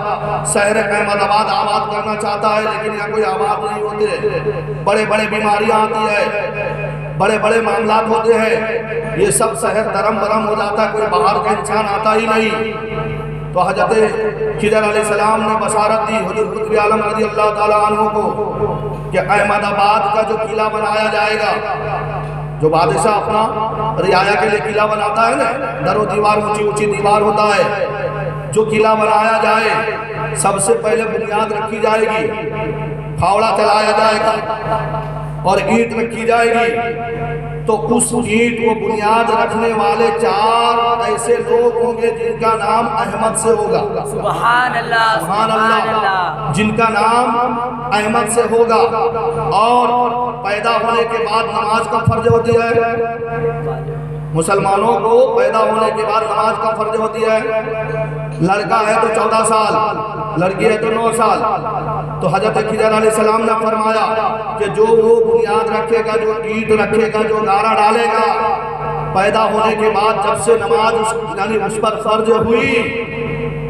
शहर अहमदाबाद आबाद करना चाहता है, लेकिन यहाँ कोई आबाद नहीं होते, बड़े बड़े बीमारियाँ आती है, बड़े बड़े मामलात होते हैं, ये सब शहर दरम बरम हो जाता है, कोई बाहर का इंसान आता ही नहीं। तो हजरत खिजर अलैहिस्सलाम ने बशारत दी हुजूर कुतुब आलम रज़ी अल्लाह ताला अन्हु को कि अहमदाबाद का जो किला बनाया जाएगा, जो बादशाह अपना रियाया के लिए किला बनाता है ना, दरो दीवार ऊंची ऊंची दीवार होता है, जो किला बनाया जाए सबसे पहले बुनियाद रखी जाएगी, फावड़ा चलाया जाएगा, और ईंट रखी जाएगी, तो उस ईंट को बुनियाद रखने वाले 4 ऐसे लोग होंगे जिनका नाम अहमद से होगा। सुभान अल्लाह, सुभान सुभान अल्लाह। अल्लाह। जिनका नाम अहमद से होगा। और पैदा होने के बाद नमाज का फर्ज होती है मुसलमानों को, पैदा होने के बाद नमाज का फर्ज होती है। लड़का है तो 14 साल, लड़की है तो 9 साल। तो हजरत खिजर अलैहिस्सलाम ने फरमाया कि जो वो बुनियाद रखेगा, जो ईंट रखेगा, जो गारा डालेगा, पैदा होने के बाद जब से नमाज यानी उस पर फर्ज हुई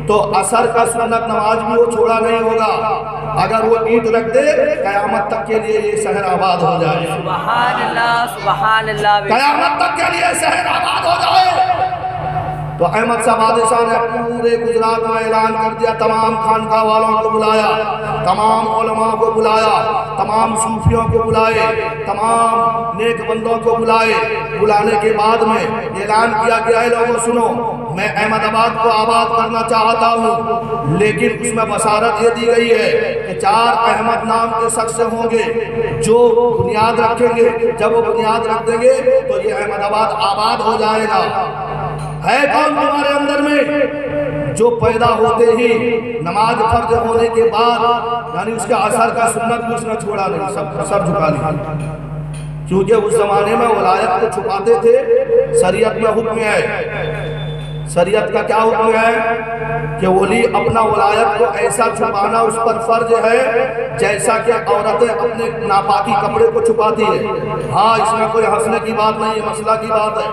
तो असर का सुन्नत नमाज भी वो छोड़ा नहीं होगा। अगर वो ईंट रख दे, कयामत तक के लिए ये शहर आबाद हो जाए। सुभान अल्लाह, सुभान अल्लाह। कयामत तक के लिए शहर आबाद हो जाए। तो अहमद शाह बादशाह ने पूरे गुजरात में ऐलान कर दिया, तमाम खानका वालों को बुलाया, तमाम उलमा को बुलाया, तमाम सूफियों को बुलाए, तमाम नेक बंदों को बुलाए। बुलाने के बाद में ऐलान किया गया है, लोगों सुनो, मैं अहमदाबाद को आबाद करना चाहता हूँ, लेकिन उसमें बशारत ये दी गई है कि 4 अहमद नाम के शख्स होंगे जो बुनियाद रखेंगे। जब वो बुनियाद रख देंगे तो ये अहमदाबाद आबाद हो जाएगा। है कौन तुम्हारे अंदर में जो पैदा होते ही नमाज फर्ज होने के बाद यानी उसके असर का सुन्नत भी उसने छोड़ा नहीं, सब सर झुका लिया। क्योंकि उस जमाने में वलायत को छुपाते थे। शरीयत में हुक्म है, शरीयत का क्या हुक्म है कि वली अपना वलायत को ऐसा छुपाना उस पर फर्ज है जैसा कि औरतें अपने नापाकी कपड़े को छुपाती है। हाँ, इसमें कोई हंसने की बात नहीं है, मसला की बात है।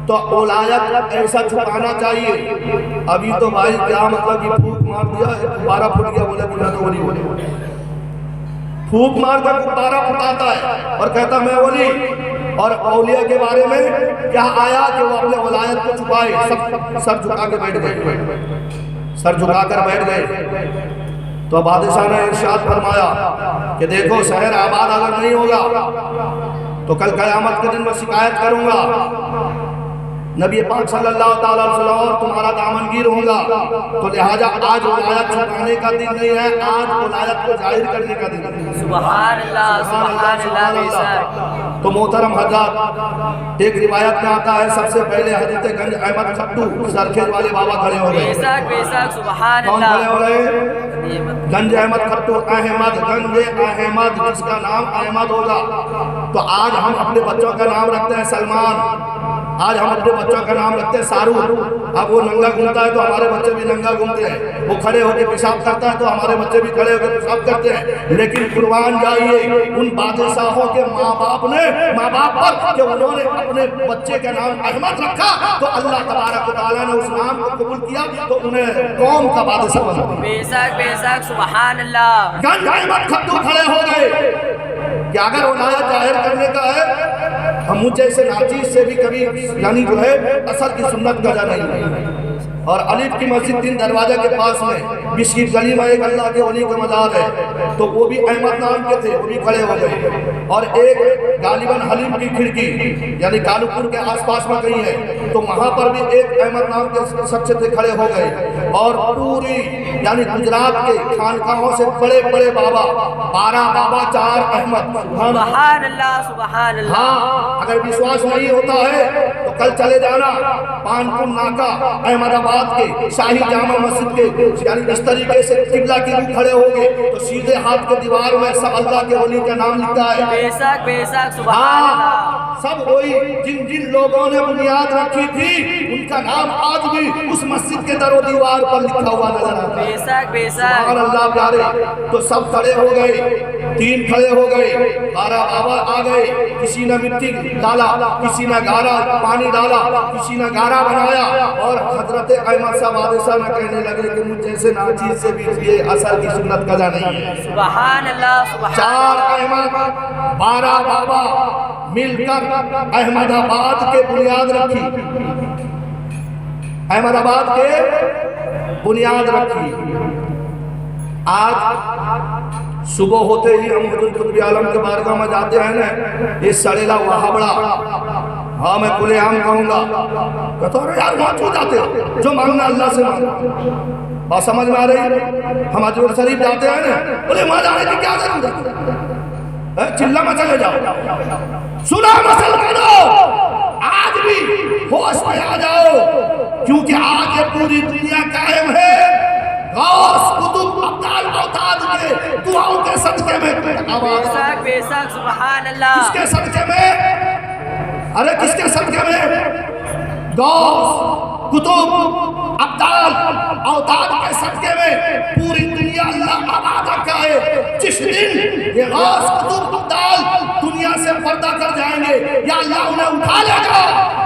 तो वलायत ऐसा छुपाना चाहिए। अभी तो भाई क्या मतलब कि फूक मार दिया, 12 फुट गया, बोले कि मैं तो वली बोले, फूक मार कर 12 फुटाता है और कहता मैं वली। और औलिया के बारे में क्या आया कि वो अपने वलायत को छुपाए, सब सर झुका के बैठ गए, सर झुका कर बैठ गए। तो बादशाह ने इरशाद फरमाया कि देखो, शहर आबाद अगर नहीं होगा तो कल क़यामत के दिन मैं शिकायत करूंगा, नबी पाक सल्लल्लाहु अलैहि वसल्लम और तुम्हारा दामनगीर होगा। तो लिहाजा आज वलायत छुपाने का दिन नहीं है, आज वलायत को जाहिर करने का दिन है। सुभान अल्लाह, सुभान अल्लाह। बेशक। तो मोहतरम हज़रात, एक रिवायत में आता है सबसे पहले हजरत गंज अहमद खट्टू सरखेज वाले बाबा खड़े हो गए। बेशक, बेशक। सुभान कौन अल्लाह। खड़े हो गए? गंज अहमद खट्टू, अहमद गंज अहमद, जिसका नाम अहमद होगा। तो आज हम अपने बच्चों का नाम रखते हैं सलमान, आज हम अपने बच्चों का नाम रखते हैं शाहरुख। अब वो नंगा घूमता है तो हमारे बच्चे भी नंगा घूमते हैं, वो खड़े होकर पेशाब करता है तो हमारे बच्चे भी खड़े होकर पेशाब करते हैं। लेकिन कुर्बान जाइए उन बादशाहों के माँ बाप पर कि उन्होंने अपने बच्चे का नाम अहमद रखा, तो अल्लाह तबारक व तआला ने उस नाम को कबूल किया, तो उन्हें कौम का बादशाह बना दिया। बेशक, बेशक। सुभान अल्लाह। गंज अहमद खट्टू खड़े हो गए कि अगर वलायत जाहिर करने का है, हम मुझ जैसे नाचीज से भी कभी यानी जो है असर की सुन्नत गजा नहीं है। और अलीफ की मस्जिद 3 दरवाजे के पास में बिस्किट गली में एक अल्लाह के वली का मजार है, तो वो भी अहमद नाम के थे, वो भी खड़े हो गए। और एक गालिबन हलीम की खिड़की यानी कालूपुर के आसपास में कहीं है, तो वहाँ पर भी एक अहमद नाम के शख्स थे, खड़े हो गए। और पूरी यानी गुजरात के खानकाहों से बड़े बड़े बाबा, 12 बाबा, 4 अहमद। सुभान अल्लाह, सुभान अल्लाह। हाँ, अगर विश्वास नहीं होता है तो कल चले जाना पानपुर नाका अहमदाबाद के शाही जामा मस्जिद के यानी इस तरीके से किबला की रूह खड़े होंगे तो सीधे हाथ के दीवार में सब अल्लाह के वली का नाम लिखा है। बेशक, बेशक। सुभान अल्लाह। सब वही जिन जिन लोगों ने बुनियाद रखी थी उनका नाम आज भी उस मस्जिद के दरो दीवार पर लिखा हुआ नजर आता है। बेशक, बेशक। सुभान अल्लाह प्यारे। तो सब खड़े हो गए, 3 खड़े हो गए, 12 बाबा आ गए। किसी ने मिट्टी डाला, किसी ने गारा पानी डाला, किसी ने गारा बनाया। और हजरत अहमद शाह बादशाह ने कहने लगे कि मुझ जैसे नाचीज से भी ये असर की सुन्नत कजा नहीं है। सुभान अल्लाह, सुभान। 4 अहमद, 12 बाबा मिलकर अहमदाबाद के बुनियाद रखी, अहमदाबाद के बुनियाद रखी। आज सुबह होते ही हम हुजूर कुतुब आलम के बारगाह में जाते हैं ना, ये सड़ेला वहाबड़ा, हाँ मैं खुलेआम कहूँगा, कहता अरे यार वहाँ क्यों जाते हो, जो मांगना अल्लाह से मांगो। बात समझ में आ रही? हम अजमेर शरीफ जाते हैं ना, बोले वहाँ जाने की क्या जरूरत है, चिल्ला में चले जाओ, सुना मुसलमानों, आज भी होश में आ जाओ, क्योंकि आज ये पूरी दुनिया कायम है गौस कुतुब अब्दाल औताद के दुआओं के सदके में। बेशक बेशक सुभान अल्लाह। किसके सदके में? अरे किसके सदके में? गौस कुतुब अब्दाल औताद के सदके में पूरी दुनिया अल्लाह आबाद रखा है। जिस दिन ये गौस कुतुब अब्दाल दुनिया से पर्दा कर जाएंगे या अल्लाह उन्हें उठा लेगा,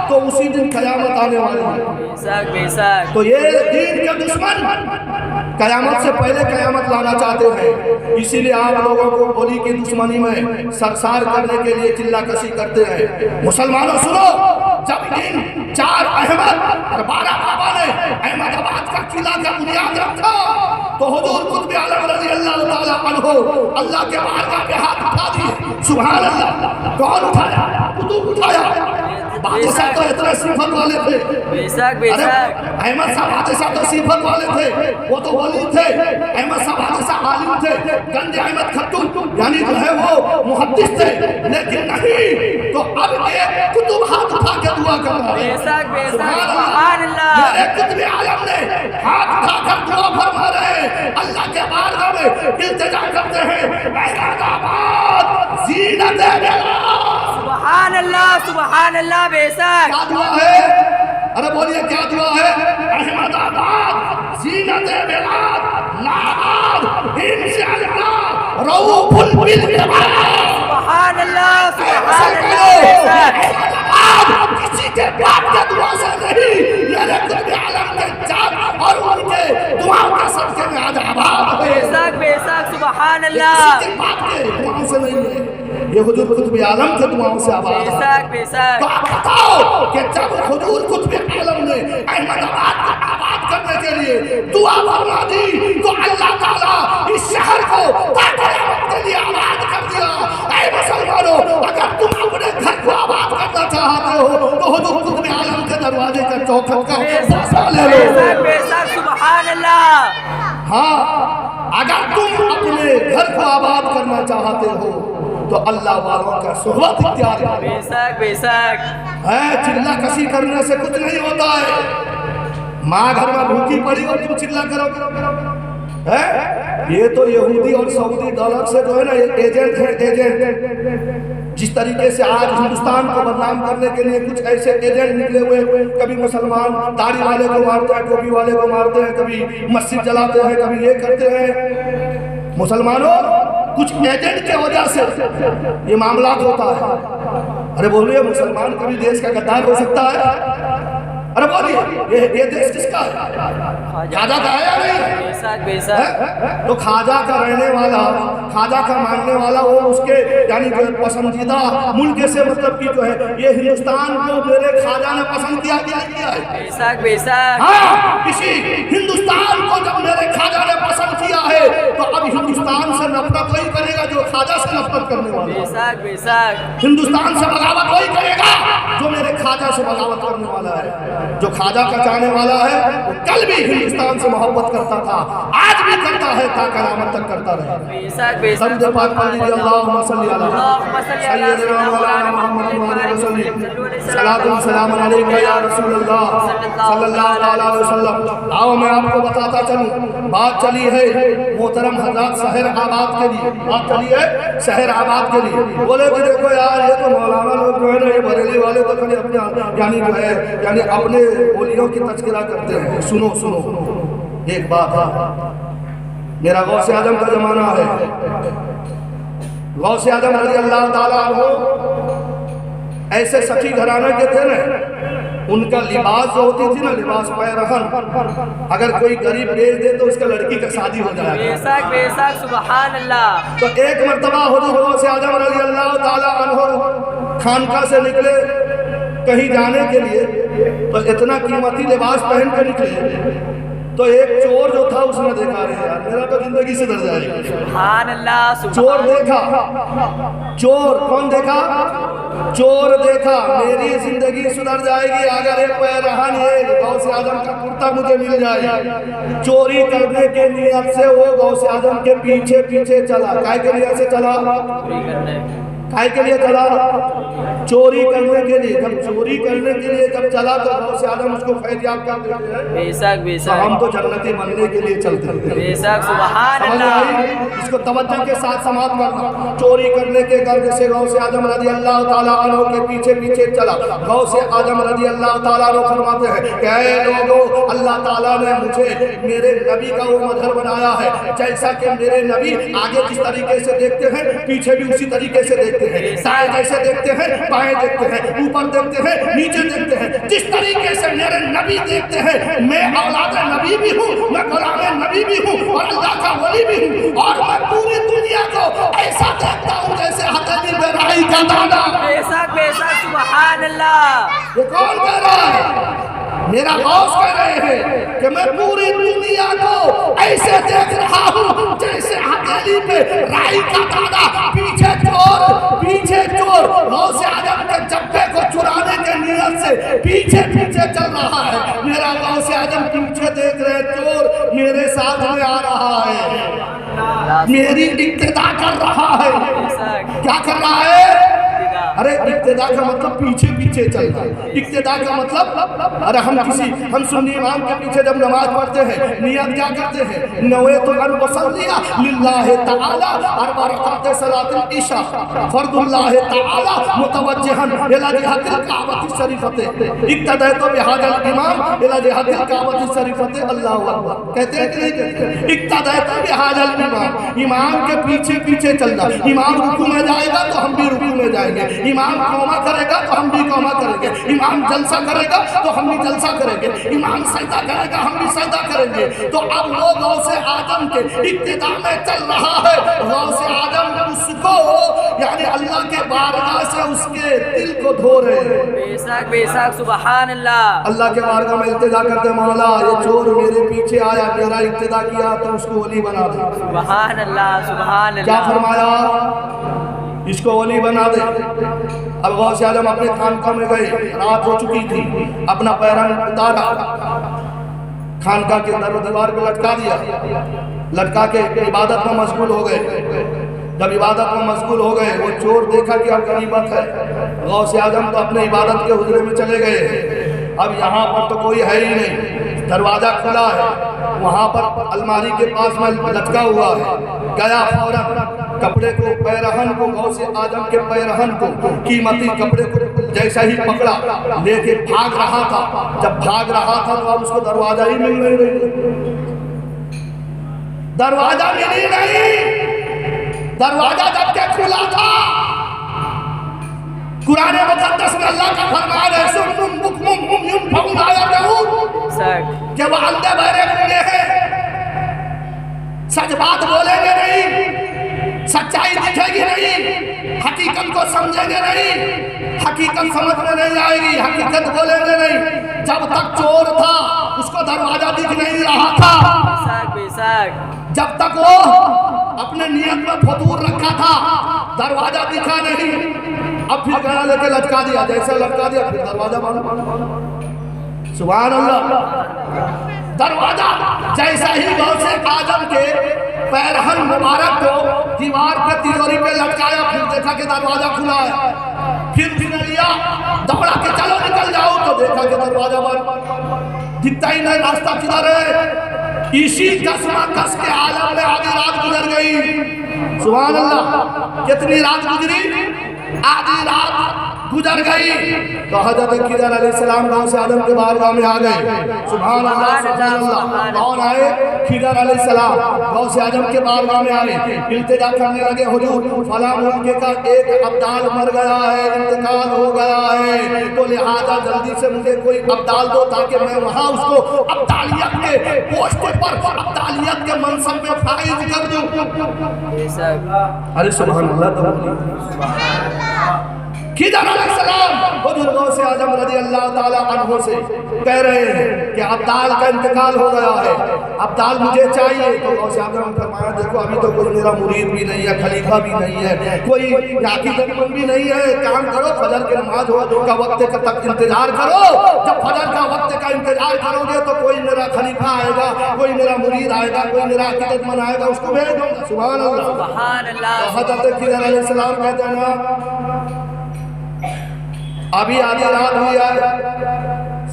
तो उसी दिन कयामत आने वाली है। बेशक बेशक। तो ये दीन के दुश्मन कयामत से पहले कयामत लाना चाहते हैं, इसीलिए आप लोगों को होली की दुश्मनी में सरसार करने के लिए चिल्ला कसी करते हैं। मुसलमानों सुनो, जब इन 4 अहमद और 12 बाबा ने अहमदाबाद का किला का बुनियाद रखा, तो हुजूर कुतुब आलम रज़ी अल्लाह ताला अन्हु अल्लाह के बारगाह पे हाथ उठा दिए। सुभान अल्लाह। कौन उठाया? कुतुब उठाया। बादशाह तो इतने सिफत वाले थे। बेशक बेशक। अहमद साहब बादशाह तो सिफत वाले थे, वो तो वली थे। अहमद साहब बादशाह आलिम थे, गंज अहमद खट्टू यानी जो है वो मुहद्दिस थे, लेकिन नहीं तो अब एक कुतुब हाथ उठा के दुआ कर रहा है। बेशक बेशक सुभान अल्लाह। मेरे कुतुब आलम ने हाथ उठाकर दुआ फरमा रहे हैं, अल्लाह के बारगाह में इल्तिजा करते हैं, अहमदाबाद ज़ीनत सुभान अल्लाह सुभान अल्लाह। बेशक। क्या दुआ है? अरे बोलिए क्या दुआ है? अहमदाबाद ज़ीनत बिलाद लाबाद इंशाअल्लाह रऊफुल बिल सुभान अल्लाह सुभान अल्लाह। बेशक। किसी के बाप के दुआ से नहीं, मेरे कुतुब आलम के जात और उनके दुआओं के सदके में आज आबाद है। बेशक बेशक सुभान अल्लाह। किसी के बाप के दुआओं से नहीं है, ये हुजूर कुतुब आलम के दुआओं से आबाद है। बेशक बेशक। तो आप बताओ कि जब हुजूर कुतुब आलम ने अहमदाबाद को आबाद करने के लिए दुआ फरमा दी, तो अल्लाह ताला इस शहर को क़यामत के लिए आबाद कर दिया। ऐ मुसलमानों, अगर तुम अपने घर को आबाद करना चाहते हो, तो हुजूर कुतुब आलम के दरवाजे का चौखट का फैसला ले लो। बेशक बेशक सुभान अल्लाह। हाँ, अगर तुम अपने घर को आबाद करना चाहते हो, तो अल्लाह वालों का सोहबत इख्तियार करो। बेशक बेशक। है चिल्ला कसी करने से कुछ नहीं होता है। माँ घर में भूखी पड़ी और तुम चिल्ला करोगे, है? ये तो यहूदी और सऊदी डॉलर से जो है ना एजेंट है, एजेंट। जिस तरीके से आज हिंदुस्तान को बदनाम करने के लिए कुछ ऐसे एजेंट निकले हुए, कभी मुसलमान दाढ़ी वाले को मारते हैं, टोपी वाले को मारते हैं, कभी मस्जिद जलाते हैं, कभी ये करते हैं। मुसलमानों, कुछ एजेंट के वजह से ये मामला होता है। अरे बोलिए, मुसलमान कभी देश का गद्दार हो सकता है? अरे बोलिए, ये देश किसका है? खाजा का है या नहीं? बेशक बेशक। तो खाजा का रहने वाला, खाजा का मानने वाला, वो उसके यानी जो पसंदीदा मुल्क से मतलब कि जो है ये हिंदुस्तान को मेरे खाजा ने पसंद किया है। बेशक बेशक। हाँ, किसी हिंदुस्तान को जब मेरे खाजा ने पसंद किया है, तो अब हिंदुस्तान से नफरत वही करेगा जो खाजा से नफरत करने वाला। बेशक बेशक। हिंदुस्तान से बगावत वही करेगा जो मेरे खाजा से बगावत करने वाला है। जो खाजा का चाहने वाला है, वो कल भी हिंदुस्तान से मोहब्बत करता था, आज भी करता है, ता क़यामत तक करता रहे। बेशक बेशक। दरूद पाक पढ़ लीजिए, अल्लाहुम्मा सल्ली अला सय्यिदना मौलाना मुहम्मद व आलिहि वसल्लम। सलातु व सलाम अलैका या रसूलल्लाह सल्लल्लाहु अलैहि वसल्लम। आओ मैं आपको बताता चलूं, बात चली है मोहतरम हज़रात शहर आबाद के लिए, बात चली है शहर आबाद के लिए। बोले कि देखो यार, ये तो मौलाना लोग जो है ना, ये बरेली वाले तो खाली अपने यानी जो है यानी अपने ओलियों की तज़किरा करते हैं। सुनो सुनो, एक बात है, मेरा गौसे आजम का जमाना है। गौसे आजम रज़ी अल्लाह ताला अन्हु ऐसे सखी घराने के थे ना, उनका लिबास जो होती थी ना, लिबास पैरहन, अगर कोई गरीब बेच दे तो उसका लड़की का शादी हो जाए। बेशक बेशक सुभान अल्लाह। तो एक मर्तबा हुजूर गौसे आजम रज़ी अल्लाह ताला अन्हु खानका से निकले कहीं जाने के लिए, तो इतना कीमती लिबास पहन कर निकले, तो एक चोर जो था उसने देखा, अरे यार मेरा तो जिंदगी से डर जाएगी। सुभान अल्लाह। चोर देखा, चोर कौन देखा? चोर देखा मेरी जिंदगी सुधर जाएगी अगर एक पैरहन है गौसे आजम का कुर्ता मुझे मिल जाए। चोरी करने के नियत से वो गौसे आजम के पीछे पीछे चला। काय के लिए से चला? काय के लिए चला? चोरी करने के लिए। जब चोरी करने के लिए जब चला तो गौसे आजम उसको फैज़याब कर देते हैं। बेशक बेशक। हम तो जन्नती बनने के लिए चलते हैं। बेशक सुभान अल्लाह। इसको तवज्जो के साथ समाप्त करना। चोरी करने के गर्ज से गौसे आजम रज़ी अल्लाह ताला अन्हु के पीछे पीछे चला। गौसे आजम रज़ी अल्लाह ताला अन्हु फरमाते हैं कि ऐ लोगों, अल्लाह ताला ने मुझे मेरे नबी का वो मजहर बनाया है जैसा कि मेरे नबी आगे जिस तरीके से देखते हैं पीछे भी उसी तरीके से देखते हैं। दाएं जैसे देखते हैं बाएं देखते हैं, ऊपर देखते हैं नीचे देखते हैं। जिस तरीके से मेरे नबी देखते हैं मैं औलाद नबी भी हूँ, मैं गुलाम नबी भी हूँ और अल्लाह का वली भी हूँ। और मैं पूरी दुनिया को ऐसा देखता हूँ जैसे हथेली में राई का दाना। बेशक बेशक सुभान अल्लाह। ये कौन कह रहा है? मेरा गौस कह रहे हैं कि मैं पूरी दुनिया को ऐसे देख रहा हूँ जैसे हथेली पे राई का दाना। पीछे चोर गौसे आजम के जब्बे को चुराने के नियत से पीछे पीछे चल रहा है। मेरा गौसे आजम पीछे देख रहे चोर मेरे साथ में आ रहा है, मेरी इक्तिदा कर रहा है। क्या कर रहा है? अरे इक्तिदा का मतलब पीछे पीछे चलना। इक्तिदा का मतलब अरे हम सुन्नी इमाम के पीछे जब नमाज पढ़ते हैं नियत क्या करते हैं? नवैतु अन उसल्लिया लिल्लाहि तआला अरबा रकात सलातुल इशा फर्दुल्लाह तआला मुतवज्जिहन इला जिहातिल काबती शरीफते इक्तदातु बिहादल इमाम इला जिहातिल काबती शरीफते अल्लाहु अकबर। कहते हैं कि नहीं कहते? इक्तदातु बिहादल इमाम के पीछे पीछे चलना। इमाम रुकू में जाएगा तो हम भी रुकू में जाएंगे। इमाम कौमा करेगा तो हम भी कौमा करेंगे। इमाम जलसा करेगा तो हम भी जलसा करेंगे। इमाम सजदा करेगा हम भी सजदा करेंगे। तो अब वो गौसे आजम के इक्तिदा में चल रहा है। गौसे आजम उसको यानी अल्लाह के बारगाह से उसके दिल को धो रहे हैं। बेशक बेशक सुभान अल्लाह। अल्लाह के बारगाह में इल्तिजा करते मौला ये चोर मेरे पीछे आया, मेरा इक्तिदा किया तो उसको वली बना दे। सुभान अल्लाह सुभान क्या अल्लाह। फरमाया? इसको वली बना दे। अब गौसे आजम अपने खानका में गए, रात हो चुकी थी, अपना पैरन उतारा, खानका के दर दीवार पे लटका दिया, लटका के इबादत में मशगूल हो गए। जब इबादत में मशगूल हो गए वो चोर देखा कि अब गनीमत है। गौसे आजम तो अपने इबादत के हुजरे में चले गए। अब यहाँ पर तो कोई है ही नहीं, दरवाजा खुला है, वहाँ पर अलमारी के पास में लटका हुआ है। गया फौरन कपड़े को, पैरहन को, गौसे आजम के पैरहन को, कीमती कपड़े को जैसा ही पकड़ा लेके भाग रहा था। जब भाग रहा था तो अब उसको दरवाजा ही मिल नहीं रही, दरवाजा मिल ही नहीं। दरवाजा जब के खुला था, कुरान मुक़द्दस में अल्लाह का फरमान है सुन्नुम बुकमुम उम्युम फहुम ला यअलमून कि वो अंधे बहरे गूंगे हैं, सच बात बोलेंगे नहीं, सच्चाई दिखेगी नहीं, हकीकत को समझेंगे नहीं, हकीकत समझ में नहीं आएगी, हकीकत बोलेंगे नहीं। जब तक चोर था उसको दरवाजा दिख नहीं रहा था, जब तक वो अपने नियत में फतूर रखा था दरवाजा दिखा नहीं। अब फिर गला लेके लटका दिया, जैसे लटका दिया फिर दरवाजा बंद। सुभान अल्लाह। दरवाजा जैसा ही गौसे आजम के पैरहन मुबारक को दीवार पे तिजोरी पे लटकाया, फिर देखा कि दरवाजा खुला है। फिर लिया दौड़ा के चलो निकल जाओ तो देखा कि दरवाजा बंद। दिखता ही नहीं रास्ता किधर है। इसी कसम-कस के आलम में आधी रात गुजर गई। सुभान अल्लाह। कितनी रात गुजरी? आधी रात गुजर गई। तो हज़रत खिज़र अलैहिस्सलाम गौसे आजम के बारगाह में आ गए। सुभान अल्लाह सुभान अल्लाह। कौन आए? खिज़र अलैहिस्सलाम गौसे आजम के बारगाह में आए, इल्तिजा करने लगे हुजूर फलां मुल्क का एक अब्दाल मर गया है, इंतकाल हो गया है, तो लिहाजा जल्दी से मुझे कोई अब्दाल दो ताकि मैं वहाँ उसको अब्दालियत के पोस्ट पर, अब्दालियत के मनसब में फाइज कर दूं। अरे सुभान अल्लाह। तो खिदर अलैहिस्सलाम हुजूर गौसे आजम रज़ी अल्लाह ताला अन्हु से कह रहे हैं कि अब्दाल का इंतकाल हो गया है, अब्दाल मुझे चाहिए। तो गौसे आजम फरमाया देखो अभी तो कोई मेरा मुरीद भी नहीं है, खलीफा भी नहीं है, कोई अकीदतमंद भी नहीं है, काम करो फजर की नमाज हो का वक्त तक इंतजार करो। जब फजर का वक्त का इंतजार करोगे तो कोई मेरा खलीफा आएगा, कोई मेरा मुरीद आएगा, कोई मेरा अकीदतमंद आएगा, उसको भेज दूंगा। सुभान अल्लाह। सुभान अल्लाह। हज़रत खिदर अलैहिस्सलाम कहते हैं ना अभी आधी रात हुई है,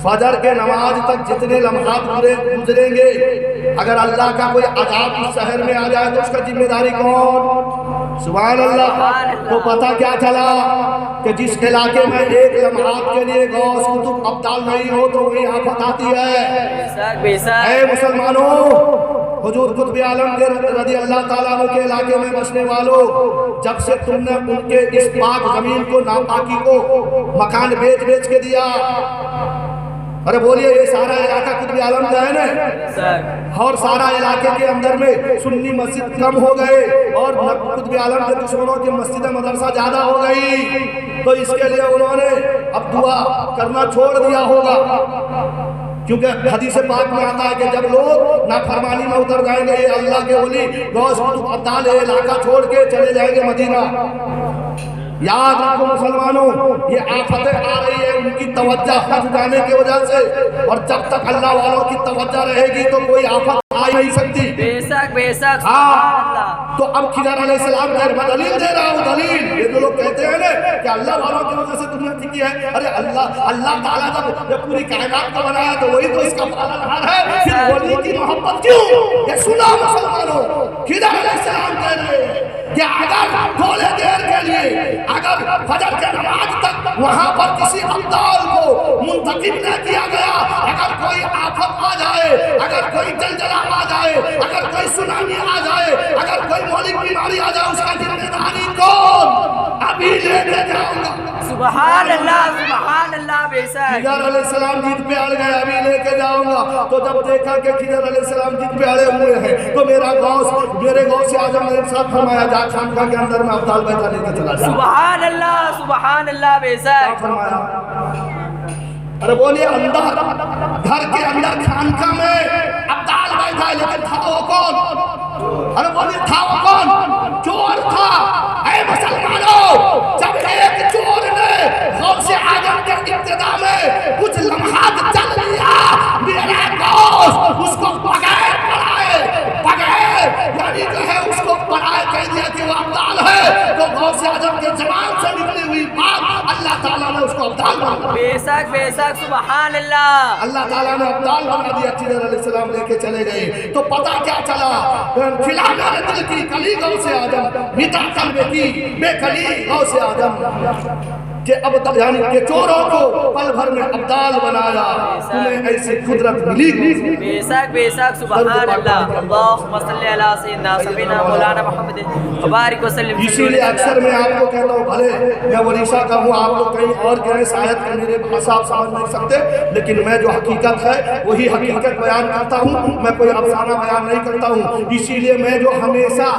फजर के नमाज तक जितने लम्हात पूरे गुजरेंगे, अगर अल्लाह का कोई अजाब इस शहर में आ जाए तो उसका जिम्मेदारी कौन? सुभान अल्लाह। तो पता क्या चला कि जिस इलाके में एक लम्हात के लिए गौस कुतुब अब्दाल नहीं हो तो वही आफत आती है। ऐ मुसलमानों, हुजूर कुतुब आलम रज़ी अल्लाह ताला अन्हु के इलाके में बसने वालों, जब से तुमने उनके इस पाक जमीन को नापाकी को मकान बेच के दिया, अरे बोलिए ये सारा इलाका कुतुब आलम का है ना, और सारा इलाके के अंदर में सुन्नी मस्जिद कम हो गए और कुतुब आलम के दुश्मनों की मस्जिद मदरसा ज्यादा हो गई, तो इसके लिए उन्होंने अब दुआ करना छोड़ दिया होगा, क्योंकि हदीस पाक में आता है कि जब लोग नाफरमानी में उतर जाएंगे, ये अल्लाह के वली गौस कुतुब अब्दाल इलाका छोड़ के चले जाएंगे मदीना। याद रखो मुसलमानों, ये आफतें आ रही है उनकी तवज्जो हट जाने की वजह से, और जब तक अल्लाह वालों की तवज्जो रहेगी तो कोई आफत आ नहीं सकती। बेशक बेशक। हाँ, तो अब खिदर अलैहिस्सलाम मैं दलील दे रहा हूँ, दलील। ये जो लोग कहते हैं ना कि अल्लाह वालों की वजह से दुनिया टिकी है, अरे अल्लाह ताला जब पूरी कायनात को बनाया तो वही तो इसका पालनहार है, फिर वली की मोहब्बत क्यों? ये सुना मुसलमानों, खिदर अलैहिस्सलाम कह रहे हैं कि अगर थोड़े देर के लिए अगर फजर के नमाज तक वहां पर किसी अब्दाल को मुंतकिब न किया गया, अगर कोई आफत आ जाए, अगर कोई जलजला आ जाए, अगर कोई सुनामी आ जाए, अगर कोई मौलिक बीमारी आ जाए, उसका जिम्मेदारी कौन? अभी लेके जाऊंगा। सुभान अल्लाह, सुभान अल्लाह। बेशक खिदर अलैहिस्सलाम जिद पे अड़ गए, अभी लेके जाऊंगा। तो जब देखा कि खिदर अलैहिस्सलाम जिद पे अड़े हुए हैं, तो मेरे गौस आजम ने साथ फरमाया जा खानका के अंदर में अब्दाल बैठा लेके चला जा। सुभान अल्लाह, सुभान अल्लाह। बेशक फरमाया, अरे बोलिए अंदर घर के अंदर खानका में अब्दाल बैठा है, लेकिन था वो कौन? अरे बोलिए था वो कौन? चोर था। ऐ मुसलमानों, जब एक चोर ने गौसे आजम के इब्तिदा में कुछ लम्हात चल लिया, मेरा गौस उसको बगैर यानी जो है उसको पढ़ाए कह दिया कि वो अब्दाल है, तो गौसे आजम के जबान से निकली हुई बात अल्लाह ताला ने उसको अब्दाल बना दिया। बेशक बेशक। सुभान अल्लाह। अल्लाह ताला ने अब्दाल बना दिया। खिदर अलैहिस्सलाम लेके चले गए, तो पता क्या चला? खिला मेरे दिल की कली गौसे आजम, मिटा कल्बे की बेकली गौसे आजम कि अब यानी कि चोरों को पल भर में अब्दाल बनाया। तुम्हें ऐसी कुदरत मिली। बेशक बेशक। सुभान अल्लाह। अल्लाहुम्मा सल्ली अला सय्यिदना सय्यिदना मौलाना मुहम्मद व बारिक वसल्लम। इसीलिए अक्सर मैं आपको कहता हूँ, भले मैं वरीसा का हूँ, आप लोग कहीं और गए, शायद मेरे भाषा आप समझ नहीं सकते, लेकिन मैं जो हकीकत है वही हकीकत बयान करता हूँ, मैं कोई अफसाना बयान नहीं करता हूँ। इसीलिए मैं जो हमेशा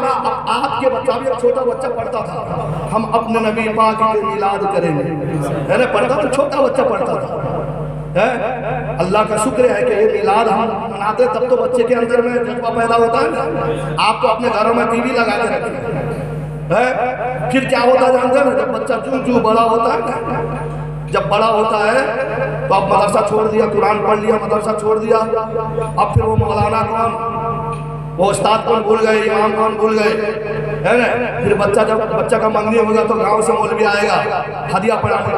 आपके बच्चा भी, एक छोटा बच्चा पढ़ता था, हम अपने नबी पाक के मिलाद करेंगे, है ना, पढ़ता तो छोटा बच्चा पढ़ता था, है। अल्लाह का शुक्र है कि ये मिलाद हम मनाते, तब तो बच्चे के अंदर में जज्बा पैदा होता है ना। आप तो अपने घरों में टीवी लगा के रखें, है। फिर क्या होता है जानते हैं ना, जब बच्चा चूं बड़ा होता है, जब बड़ा होता है तो अब मदरसा छोड़ दिया, कुरान पढ़ लिया, मदरसा छोड़ दिया, अब फिर वो मौलाना कौन, वो उस्ताद कौन भूल गए, इमाम कौन भूल गए, है ना। फिर बच्चा का मंगनी होगा तो गांव से मौलवी आएगा हदिया पढ़ाने,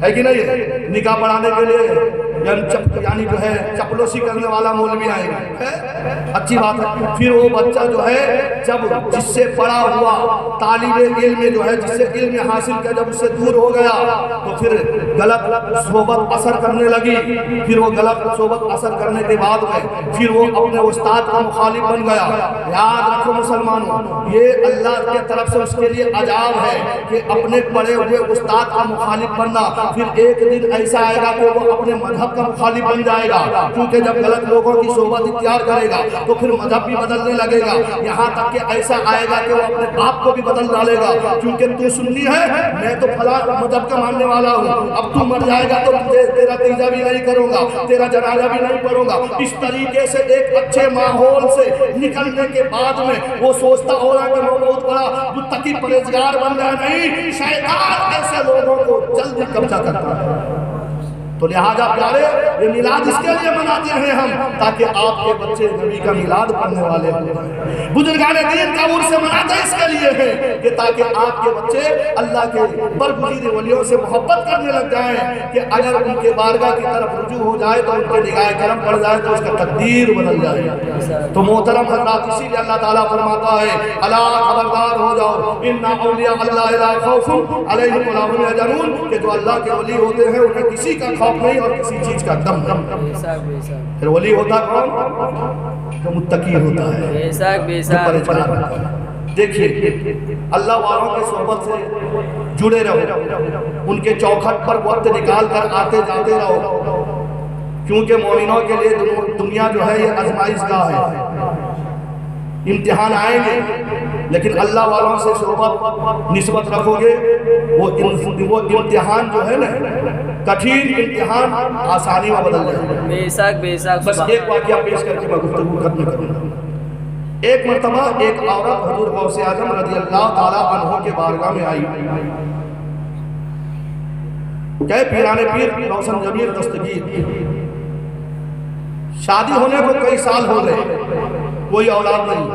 है कि नहीं, निकाह पढ़ाने के लिए यानी जो है चपलोसी करने वाला मौलवी आएगा, है अच्छी बात है। फिर वो बच्चा जो है जब जिससे पढ़ा हुआ तालिब इल्म जो है, जिससे इल्म हासिल किया, जब उससे दूर हो गया तो फिर गलत सोबत असर करने लगी। फिर वो गलत सोबत असर करने के बाद में फिर वो अपने उस्ताद का मुखालिफ बन गया। याद रखो मुसलमानों, ये अल्लाह के तरफ से उसके लिए अजाब है कि अपने पढ़े हुए उस्ताद का मुखालिफ बनना। फिर एक दिन ऐसा आएगा कि वो अपने मजहब का मुखालिफ बन जाएगा, क्योंकि जब गलत लोगों की सोबत इख्तियार करेगा तो फिर मजहब भी बदलने लगेगा। यहाँ तक कि ऐसा आएगा कि वो अपने बाप को भी बदल डालेगा, क्योंकि तू सुन्नी है, मैं तो फला मजहब का मानने वाला हूँ, अब तू मर जाएगा तो तेरा तीजा भी नहीं करूँगा, तेरा जनाजा भी नहीं पढ़ूंगा। इस तरीके से एक अच्छे माहौल से निकलने के बाद में वो सोचता हो रहा है कि वो बहुत बड़ा मुत्तकी परहेजगार बन गया। नहीं, शैतान ऐसे लोगों को जल्दी कब्जा करता है। तो लिहाजा प्यारे, ये मिलाद इसके लिए मनाते हैं हम, ताकि आपके बच्चे नबी का मिलाद पढ़ने वाले हो जाए। बुजुर्गाने दीन का उर्स मनाते इसके लिए है कि ताकि आपके बच्चे अल्लाह के बरगुज़ीर वलियों से मोहब्बत करने लग जाएं, कि अगर उनके बारगाह की तरफ रुजू हो जाए तो उनके निगाह करम पड़ जाए तो उसका तकदीर बदल जाए। तो मोहतरम हज़रात, इसीलिए अल्लाह ताला फरमाता है, अला खबरदार हो जाओ, इन्ना औलिया अल्लाह ला खौफुन अलैहिम वला हुम यहज़नून, कि जो अल्लाह के वली होते हैं उन्हें किसी का खौफ नहीं और किसी चीज का दम नहीं। फिर वली होता कौन? जो मुत्तकी होता है, जो परेशान होता है। देखिए, अल्लाह वालों के सोहबत से जुड़े रहो, उनके चौखट पर वक्त निकाल कर आते जाते रहो, क्योंकि मोमिनों के लिए दुनिया जो है ये आजमाइश का है, इम्तिहान आएंगे, लेकिन अल्लाह वालों से सोहबत निस्बत रखोगे, वो इम्तिहान जो है ना, कठिन इम्तिहान आसानी में बदल जाएगा। बेशक बेशक। बस एक वाक़या पेश करके मैं गुफ्तगू खत्म करूँगा। एक मरतबा एक औरत हुजूर गौसे आज़म रज़ियल्लाहु ताला अन्हु के बारगाह में आई, कहे पीराने पीर रोशन जमीर दस्तगीर, शादी होने को कई साल हो गए, कोई औलाद नहीं,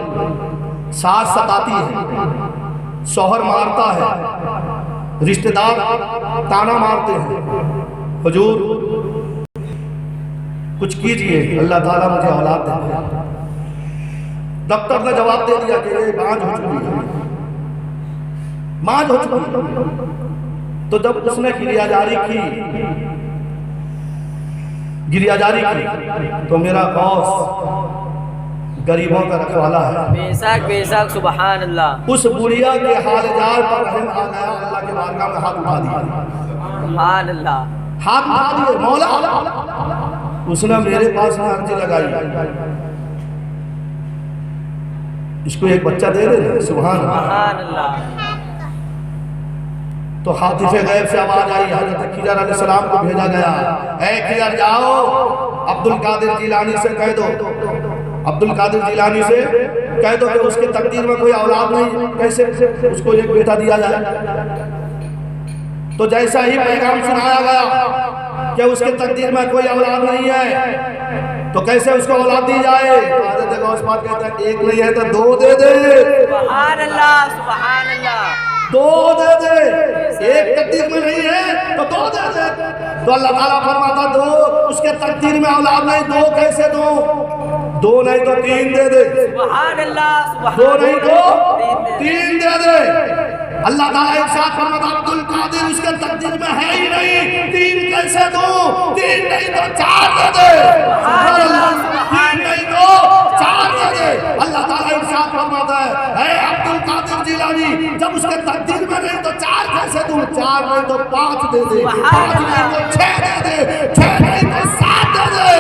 सास सताती है, शौहर मारता है, रिश्तेदार ताना मारते हैं, हुजूर कुछ कीजिए, अल्लाह ताला मुझे औलाद दे। डॉक्टर ने जवाब दे दिया कि ये बांझ हो चुकी है, बांझ हो चुकी है। तो जब उसने गिरियाजारी की तो मेरा बॉस गरीबों का रखवाला है, बेशक बेशक, सुभान अल्लाह। उस बुढ़िया के हालजार पर रहम आ गया, अल्लाह के बारगाह में हाथ उठा दिया, सुभान अल्लाह, हाथ उठा दिए, मौला उसने मेरे पास में अर्जी लगाई, इसको एक बच्चा दे दे, सुभान अल्लाह। तो हातिफे गैब से आवाज आई, हजरत खिजर अलैहिस्सलाम को भेजा गया, ऐ खिजर जाओ अब्दुल कादिर जिलानी से कह दो, अब्दुल कादिर जिलानी से कह दो कि उसके तकदीर में कोई औलाद नहीं, कैसे उसको एक बेटा दिया जाए। तो जैसा ही पैगाम सुनाया गया कि उसके तकदीर में कोई औलाद नहीं है, तो कैसे उसको औलाद दी जाए? जगह उस बात कहता है, एक नहीं है तो दो दे दे, सुभान अल्लाह, सुभान अल्लाह, दो दे दे, एक तकदीर में नहीं है तो दो दे दे। तो अल्लाह ताला फरमाता, दो उसके तकदीर में औलाद नहीं, दो कैसे दो? दो नहीं तो तीन दे दे, सुभान अल्लाह, दो नहीं तो तीन दे दे। अल्लाह ताला इरशाद फरमाता, अब्दुल कादिर उसके तकदीर में है ही नहीं, तीन कैसे दो? तीन नहीं तो चार दे दे, तीन नहीं तो चार दे दे। अल्लाह ताला इरशाद फरमाता है, अब्दुल कादिर जिलानी, जब उसके तकदीर में नहीं तो चार कैसे दूं? चार नहीं तो पांच दे दे, पांच नहीं तो छह दे दे, छह नहीं तो सात दे दे।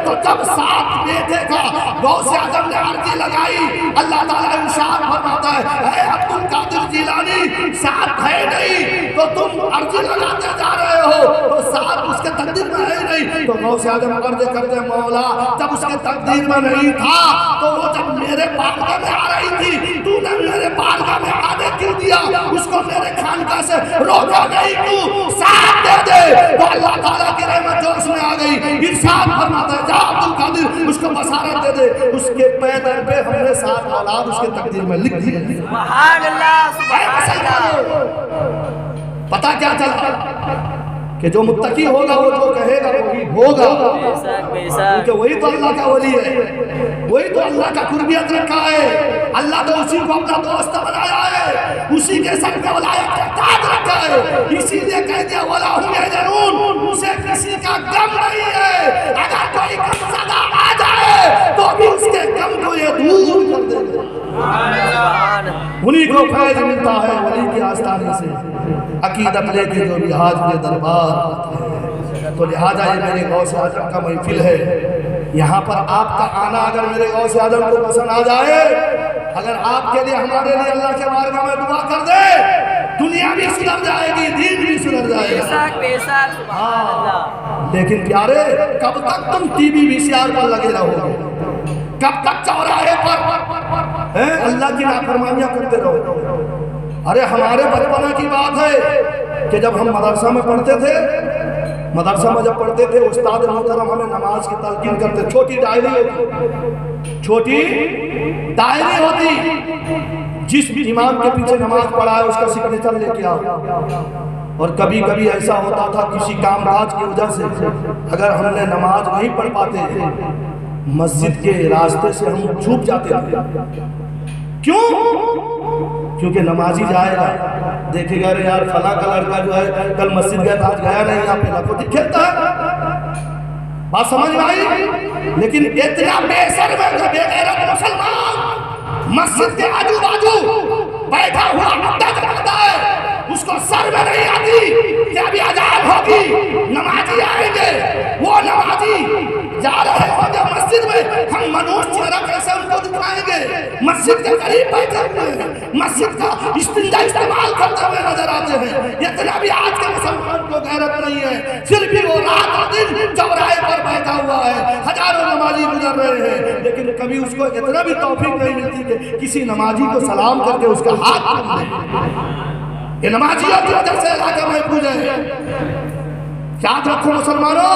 तो जब सात बेटे का गौसे आजम ने अर्जी लगाई, अल्लाह ताला इरशाद फरमाता है, अब्दुल कादिर जिलानी सात है नहीं तो तुम अर्जी लगाते जा रहे हो, तो सात उसके तकदीर में है नहीं। तो गौसे आजम अर्ज करते, मौला जब उसके तकदीर में नहीं था तो वो जब मेरे बारगाह में आ रही थी, तूने मेरे बारगाह में आने क्यों दिया? उसको मेरे खानका से रोका नहीं क्यों? साथ दे दे। तो अल्लाह ताला की रहमत जोश में आ गई, इरशाद फरमाता है, जा अब्दुल कादिर उसको बसारत दे दे। उसके पैदल पे हमने सात औलाद उसके तकदीर में लिख दी। सुभान अल्लाह, सुभान अल्लाह। पता क्या चला कि जो मुत्तकी होगा वो जो कहेगा वही होगा, क्योंकि वही तो अल्लाह का वली है, वही तो अल्लाह का कुर्बियत रखा है। अल्लाह तो उसी को अपना दोस्त बनाया है, उसी के संग में वलायत का ताज रखा है, इसीलिए कह दिया वला हुम यहज़नून, उसे किसी का गम नहीं है। अगर कोई गमज़दा आ जाए तो भी उसके गम को ये दूर कर देगा। उन्हीं को फैज मिलता है वली के आस्थाने से, अकीदत लेके जो भी हाज़िर दरबार। तो लिहाजा ये मेरे गौसे आज़म का महफिल है, यहाँ पर आपका आना अगर मेरे गौसे आज़म को पसंद आ जाए अगर आपके लिए हमारे लिए अल्लाह के बारगाह में दुआ कर दे, दुनिया भी सुधर जाएगी, दीन भी सुधर जाएगा। बेशक बेशक सुभान अल्लाह। लेकिन प्यारे, कब तक तुम टीवी वीसीआर पर लगे रहोगे? कब तक चौराहे पर अल्लाह की नाफरमानियां करते रहोगे? अरे हमारे बचपना की बात है कि जब हम मदरसा में पढ़ते थे, मदरसा में जब पढ़ते थे, उस्ताद मोहतरम हमें नमाज की तलकीन करते। छोटी डायरी होती, छोटी डायरी होती, जिस इमाम के पीछे नमाज पढ़ा है उसका सिग्नेचर लेके आओ। और कभी कभी ऐसा होता था किसी कामकाज की वजह से अगर हमने नमाज नहीं पढ़ पाते, मस्जिद के रास्ते से हम छूट जाते थे। क्यों? क्योंकि नमाजी जाएगा, देखेगा अरे यार फला का लड़का जो है कल मस्जिद गया था, आज गया नहीं, यहाँ पे लखोटी खेलता है। बात समझ में आई? लेकिन इतना बेशर्म बेगैरत मुसलमान मस्जिद के आजू बाजू बैठा हुआ अड्डा करता है, उसको शर्म नहीं आती कि अभी अजान होगी, नमाजी आएंगे। वो नमाजी जा रहे होंगे मस्जिद में, हम मनुष्य चेहरा कैसे उनको दिखाएंगे? मस्जिद के करीब बैठे हुए हैं, मस्जिद का इस्तिंजा इस्तेमाल करते हुए नजर आते हैं। इतना भी आज के मुसलमान को गैरत नहीं है, फिर भी वो रात और दिन चौराहे पर बैठा हुआ है। हजारों नमाजी गुजर रहे हैं, लेकिन कभी उसको इतना भी तौफीक नहीं मिलती कि किसी नमाजी को सलाम करके उसका हाथ थाम ले। ये नमाजियों की वजह से इलाका महफूज है। याद रखो मुसलमानों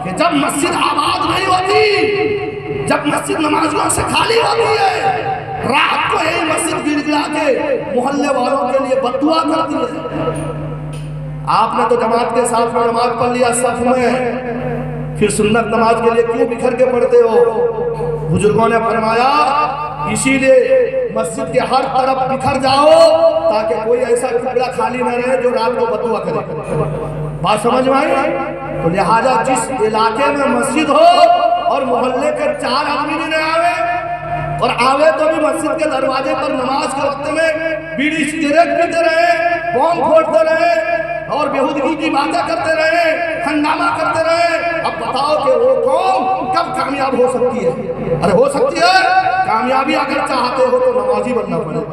कि जब मस्जिद आबाद नहीं होती, जब मस्जिद नमाजियों से खाली होती है, रात को यही मस्जिद गिड़गिड़ा के मोहल्ले वालों के लिए बददुआ करती है। आपने तो जमात के साथ में नमाज पढ़ लिया सफ में, फिर सुन्नत नमाज के लिए क्यों बिखर के पढ़ते हो? बुजुर्गों ने फरमाया इसीलिए मस्जिद के हर तरफ बिखर जाओ ताकि कोई ऐसा टुकड़ा खाली न रहे जो रात को बददुआ करे। बात समझ में आई? तो लिहाजा जिस इलाके में मस्जिद हो और मोहल्ले के 4 आदमी भी न आवे, और आवे तो भी मस्जिद के दरवाजे पर नमाज के वक्त में बीड़ी सिगरेट पीते रहे, बम फोड़ते रहे और बेहुदगी की बातें करते रहे, हंगामा करते रहे। अब बताओ कि वो कौम कब कामयाब हो सकती है? अरे हो सकती है कामयाबी अगर चाहते हो तो नमाजी बनना पड़ेगा।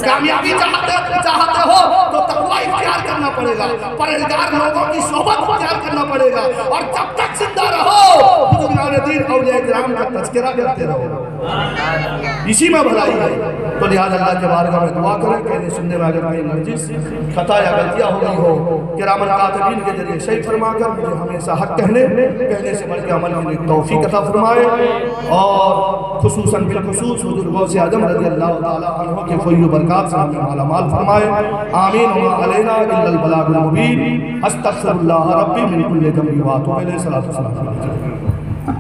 कामयाबी चाहते हो तो तकवा इख्तियार करना पड़ेगा, परहेजगार लोगों की सोबत इख्तियार करना पड़ेगा, और जब तक जिंदा रहो बुजुर्गान दीन औलिया किराम का तज़किरा करते रहो। इसी में भलाई है। तो लिहाजा अल्लाह के बारगाह में दुआ करें, कहने सुनने में अगर कोई मर्जिस खता या गलतियाँ हो गई हो, किरामन कातिबीन के जरिए सही फरमाकर मुझे हमेशा हक कहने से बढ़ के अमल की तौफीक अता फरमाए, और खुसूसन बिलखुसूस बुजुर्गों से आजम रज़ी अल्लाह ताला अन्हु के फज़ल बरक़ात से हमें माला माल फरमाए। आमीन व मा अलैना इल्लल बलागुल मुबीन। अस्तग़फिरुल्लाह रब्बी मिन कुल्लि ज़ंबि व अतूबु इलैहि।